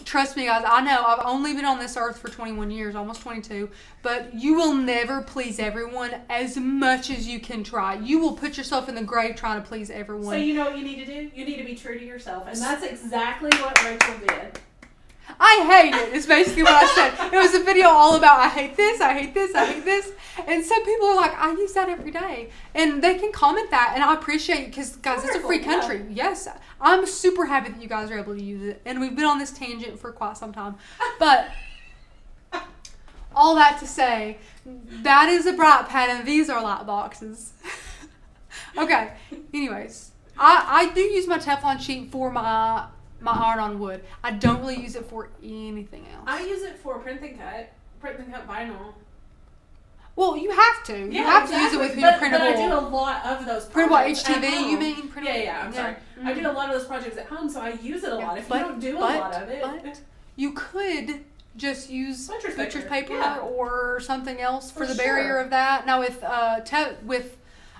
trust me, guys, I know I've only been on this earth for 21 years, almost 22, but you will never please everyone as much as you can try. You will put yourself in the grave trying to please everyone. So you know what you need to do? You need to be true to yourself, and that's exactly what Rachel did. I hate it. It's basically what I said. It was a video all about I hate this, I hate this, I hate this. And some people are like, I use that every day. And they can comment that, and I appreciate it because, guys, it's a free country. Yeah. Yes. I'm super happy that you guys are able to use it. And we've been on this tangent for quite some time. But all that to say, that is a Bright Pad, and these are light boxes. Okay. Anyways, I do use my Teflon sheet for my iron-on wood. I don't really use it for anything else. I use it for print and cut vinyl. Well, you have to. You have to use it with your printable. But I do a lot of those printable projects HTV, you mean? Printable? Yeah, I'm sorry. Mm-hmm. I do a lot of those projects at home, so I use it a lot. If you don't do a lot of it. But you could just use butcher's paper yeah. or something else for the barrier of that. Now with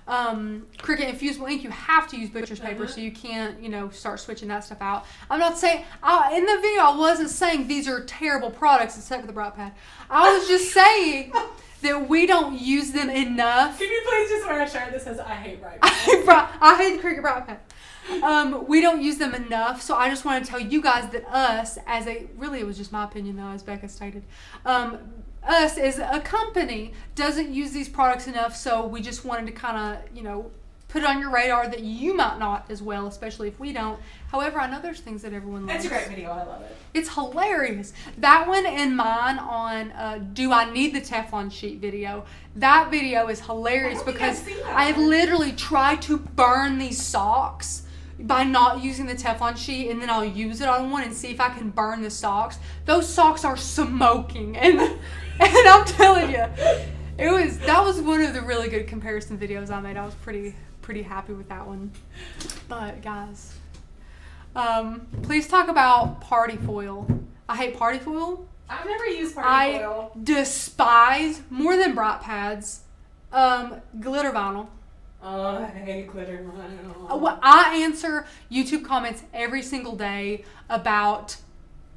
Cricut Infusible ink, you have to use butcher's paper, so you can't, start switching that stuff out. I'm not saying, in the video I wasn't saying these are terrible products except for the Bright Pad. I was just saying that we don't use them enough. Can you please just wear a shirt that says I hate Bright Pad? I hate the Cricut Bright Pad. We don't use them enough, so I just want to tell you guys that it was just my opinion though, as Becca stated, us as a company doesn't use these products enough, so we just wanted to kind of, put it on your radar that you might not as well, especially if we don't. However, I know there's things that everyone loves. That's a great video. I love it. It's hilarious. That one and mine on Do I Need the Teflon Sheet video. That video is hilarious because I literally tried to burn these socks by not using the Teflon sheet, and then I'll use it on one and see if I can burn the socks. Those socks are smoking, and I'm telling you, that was one of the really good comparison videos I made. I was pretty happy with that one. But guys, please talk about party foil. I hate party foil. I've never used party foil. I despise, more than Bright Pads, glitter vinyl. Oh, I hate glitter vinyl. Well, I answer YouTube comments every single day about,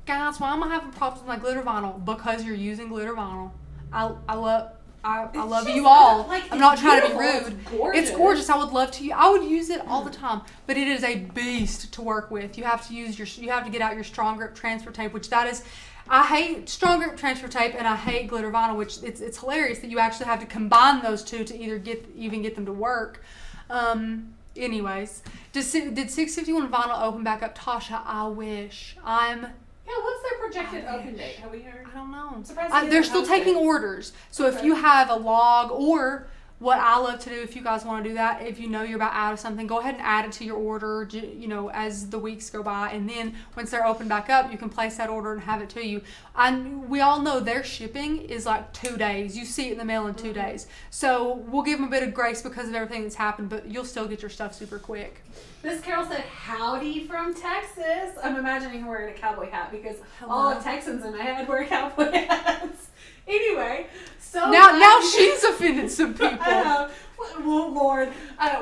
guys, why am I having problems with my glitter vinyl? Because you're using glitter vinyl. I love you all. I'm not trying to be rude. It's gorgeous. I would love to. I would use it all the time, but it is a beast to work with. You have to get out your strong grip transfer tape, which that is. I hate strong grip transfer tape and I hate glitter vinyl, which it's hilarious that you actually have to combine those two to either get them to work. Anyways, did 651 vinyl open back up? Tasha, I wish. What's their projected open date? Have we heard? I don't know. I'm surprised they're still taking orders. So if you have a log, or what I love to do, if you guys want to do that, if you know you're about out of something, go ahead and add it to your order, as the weeks go by. And then once they're open back up, you can place that order and have it to you. We all know their shipping is like 2 days. You see it in the mail in 2 days. So we'll give them a bit of grace because of everything that's happened, but you'll still get your stuff super quick. Miss Carol said, howdy from Texas. I'm imagining her wearing a cowboy hat because all of Texans in my head wear cowboy hats. Anyway, so now she's offended some people. I know. Well, Lord,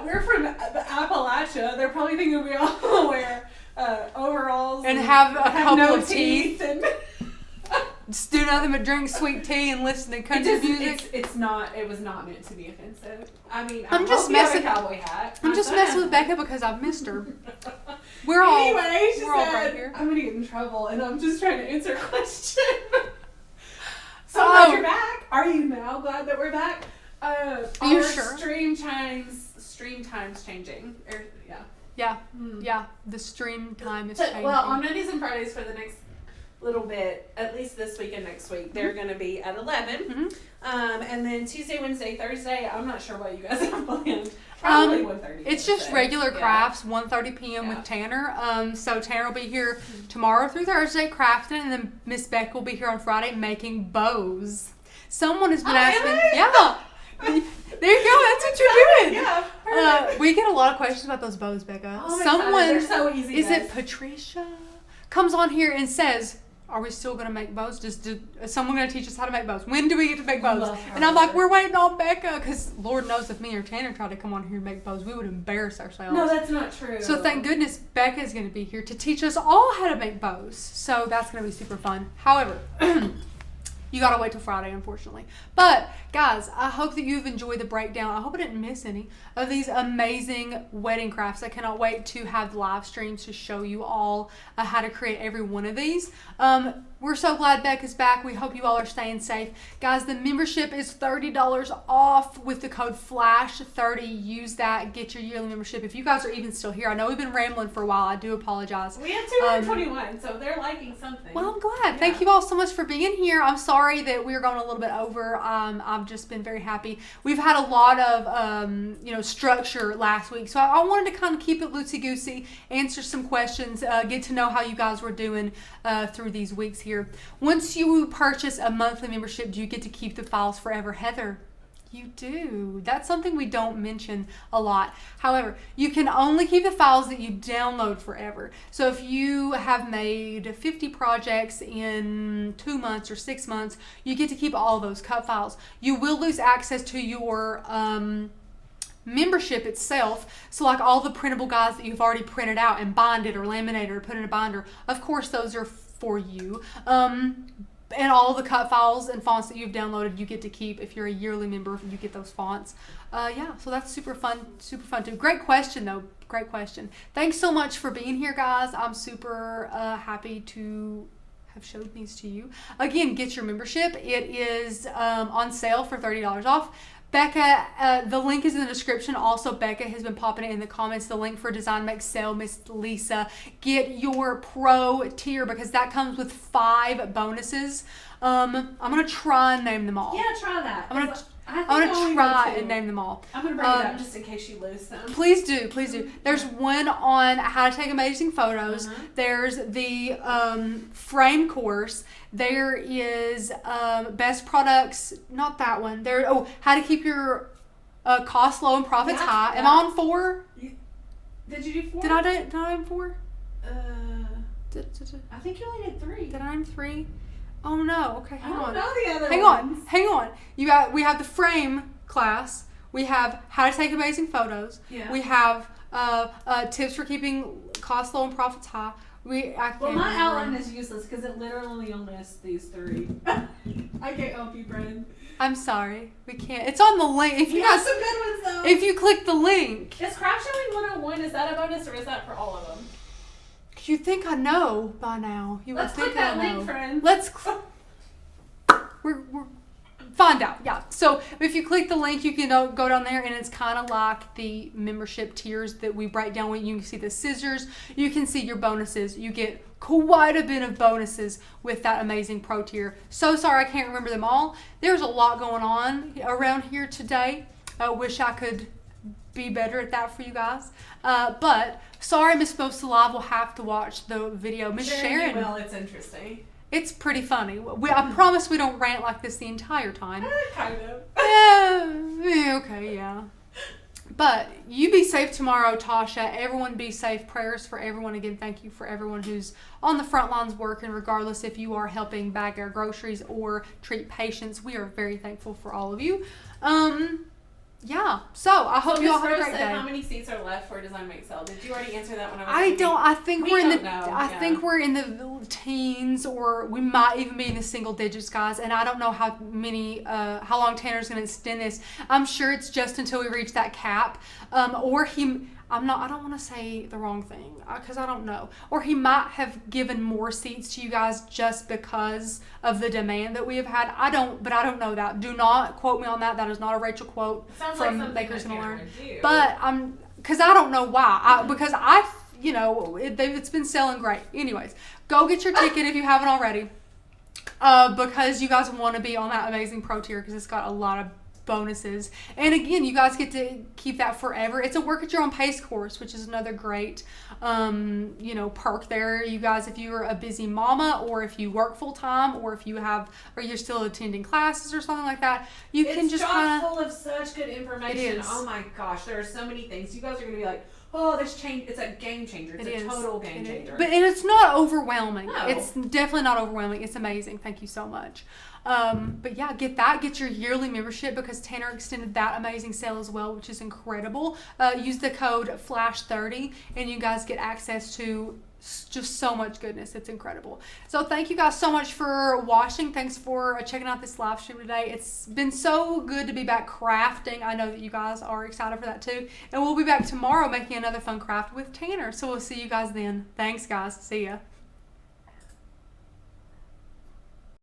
we're from Appalachia. They're probably thinking we all wear overalls and have a couple no of teeth and just do nothing but drink sweet tea and listen to country music. It was not meant to be offensive. I mean, I'm just messing. A cowboy hat. I'm just messing with Becca because I've missed her. She said, right here. I'm gonna get in trouble, and I'm just trying to answer a question. So glad you're back. Are you now glad that we're back? Are you sure? Stream times changing. Yeah. The stream time is changing. Well, on Mondays and Fridays for the next little bit, at least this week and next week, they're going to be at 11. Mm-hmm. And then Tuesday, Wednesday, Thursday, I'm not sure what you guys have planned. Probably 1:30. It's just regular crafts, 1:30 p.m. with Tanner. So Tanner will be here tomorrow through Thursday crafting, and then Miss Beck will be here on Friday making bows. Someone has been asking. Yeah. There you go. That's what you're doing. Yeah. We get a lot of questions about those bows, Becca. They're so easy. Is it Patricia? Comes on here and says, are we still going to make bows? Is someone going to teach us how to make bows? When do we get to make bows? And I'm like, we're waiting on Becca, because Lord knows if me or Tanner tried to come on here and make bows, we would embarrass ourselves. No, that's not true. So thank goodness Becca is going to be here to teach us all how to make bows. So that's going to be super fun. However, you got to wait till Friday, unfortunately. But guys, I hope that you've enjoyed the breakdown. I hope I didn't miss any of these amazing wedding crafts. I cannot wait to have live streams to show you all how to create every one of these. We're so glad Becca's back. We hope you all are staying safe. Guys, the membership is $30 off with the code FLASH30. Use that. Get your yearly membership. If you guys are even still here, I know we've been rambling for a while. I do apologize. We have 221, so they're liking something. Well, I'm glad. Yeah. Thank you all so much for being here. I'm sorry that we're going a little bit over. I've just been very happy. We've had a lot of, structure last week, so I wanted to kind of keep it loosey-goosey, answer some questions, get to know how you guys were doing through these weeks here. Once you purchase a monthly membership, do you get to keep the files forever, Heather? You do. That's something we don't mention a lot. However, you can only keep the files that you download forever. So if you have made 50 projects in 2 months or 6 months, you get to keep all those cut files. You will lose access to your membership itself. So like all the printable guides that you've already printed out and bonded or laminated or put in a binder, of course those are for you. And all the cut files and fonts that you've downloaded, you get to keep. If you're a yearly member, you get those fonts. Yeah, so that's super fun too. Great question, though. Great question. Thanks so much for being here, guys. I'm super happy to have showed these to you. Again, get your membership. It is on sale for $30 off. Becca, the link is in the description. Also, Becca has been popping it in the comments. The link for Design Makes Sale, Miss Lisa. Get your pro tier because that comes with 5 bonuses. I'm gonna try and name them all. Yeah, try that. I'm gonna try and name them all. I'm gonna bring it up just in case you lose them. Please do. There's one on how to take amazing photos. There's the frame course. There is best products. Not that one. How to keep your costs low and profits high. Am I on 4? Did you do 4? Did I name 4? I think you only did 3. Did I name 3? Oh no. Okay, hang on. I don't know the other ones. Hang on. We have the frame class. We have how to take amazing photos. Yeah. We have tips for keeping costs low and profits high. My outline is useless because it literally only lists these 3. I can't help you, Bren. I'm sorry. We can't. It's on the link. If you got some good ones though. If you click the link. Is Craft Showing 101, is that a bonus or is that for all of them? You think I know by now. Let's click that link, friends. We're find out. Yeah. So if you click the link, you can go down there, and it's kind of like the membership tiers that we break down. When you can see the scissors, you can see your bonuses. You get quite a bit of bonuses with that amazing pro tier. So sorry I can't remember them all. There's a lot going on around here today. I wish I could be better at that for you guys. But sorry, Miss Bosa Live will have to watch the video. Miss Sharon. Well, it's interesting. It's pretty funny. I promise we don't rant like this the entire time. Kind of. Okay, yeah. But you be safe tomorrow, Tasha. Everyone be safe. Prayers for everyone. Again, thank you for everyone who's on the front lines working, regardless if you are helping bag our groceries or treat patients. We are very thankful for all of you. Yeah. So I hope you all have a great day. How many seats are left for Design Make Sale? Did you already answer that one? I think we're in the teens, or we might even be in the single digits, guys. And I don't know how long Tanner's going to extend this. I'm sure it's just until we reach that cap, I don't want to say the wrong thing because I don't know. Or he might have given more seats to you guys just because of the demand that we have had. I don't know that. Do not quote me on that. That is not a Rachel quote from Bakers Gonna Learn. But because I don't know why. Because it's been selling great. Anyways, go get your ticket if you haven't already. Because you guys want to be on that amazing pro tier because it's got a lot of bonuses, and again, you guys get to keep that forever. It's a work at your own pace course, which is another great perk there, you guys. If you're a busy mama, or if you work full-time, or if you're still attending classes or something like that, it's just kind of full of such good information. It is. Oh my gosh, there are so many things. You guys are gonna be like, oh, this change, it's a game changer. It's a total game changer. And it's not overwhelming. No. It's definitely not overwhelming. It's amazing. Thank you so much. But yeah, get your yearly membership because Tanner extended that amazing sale as well, which is incredible. Use the code FLASH30 and you guys get access to just so much goodness. It's incredible. So thank you guys so much for watching. Thanks for checking out this live stream today. It's been so good to be back crafting. I know that you guys are excited for that too. And we'll be back tomorrow making another fun craft with Tanner. So we'll see you guys then. Thanks guys. See ya.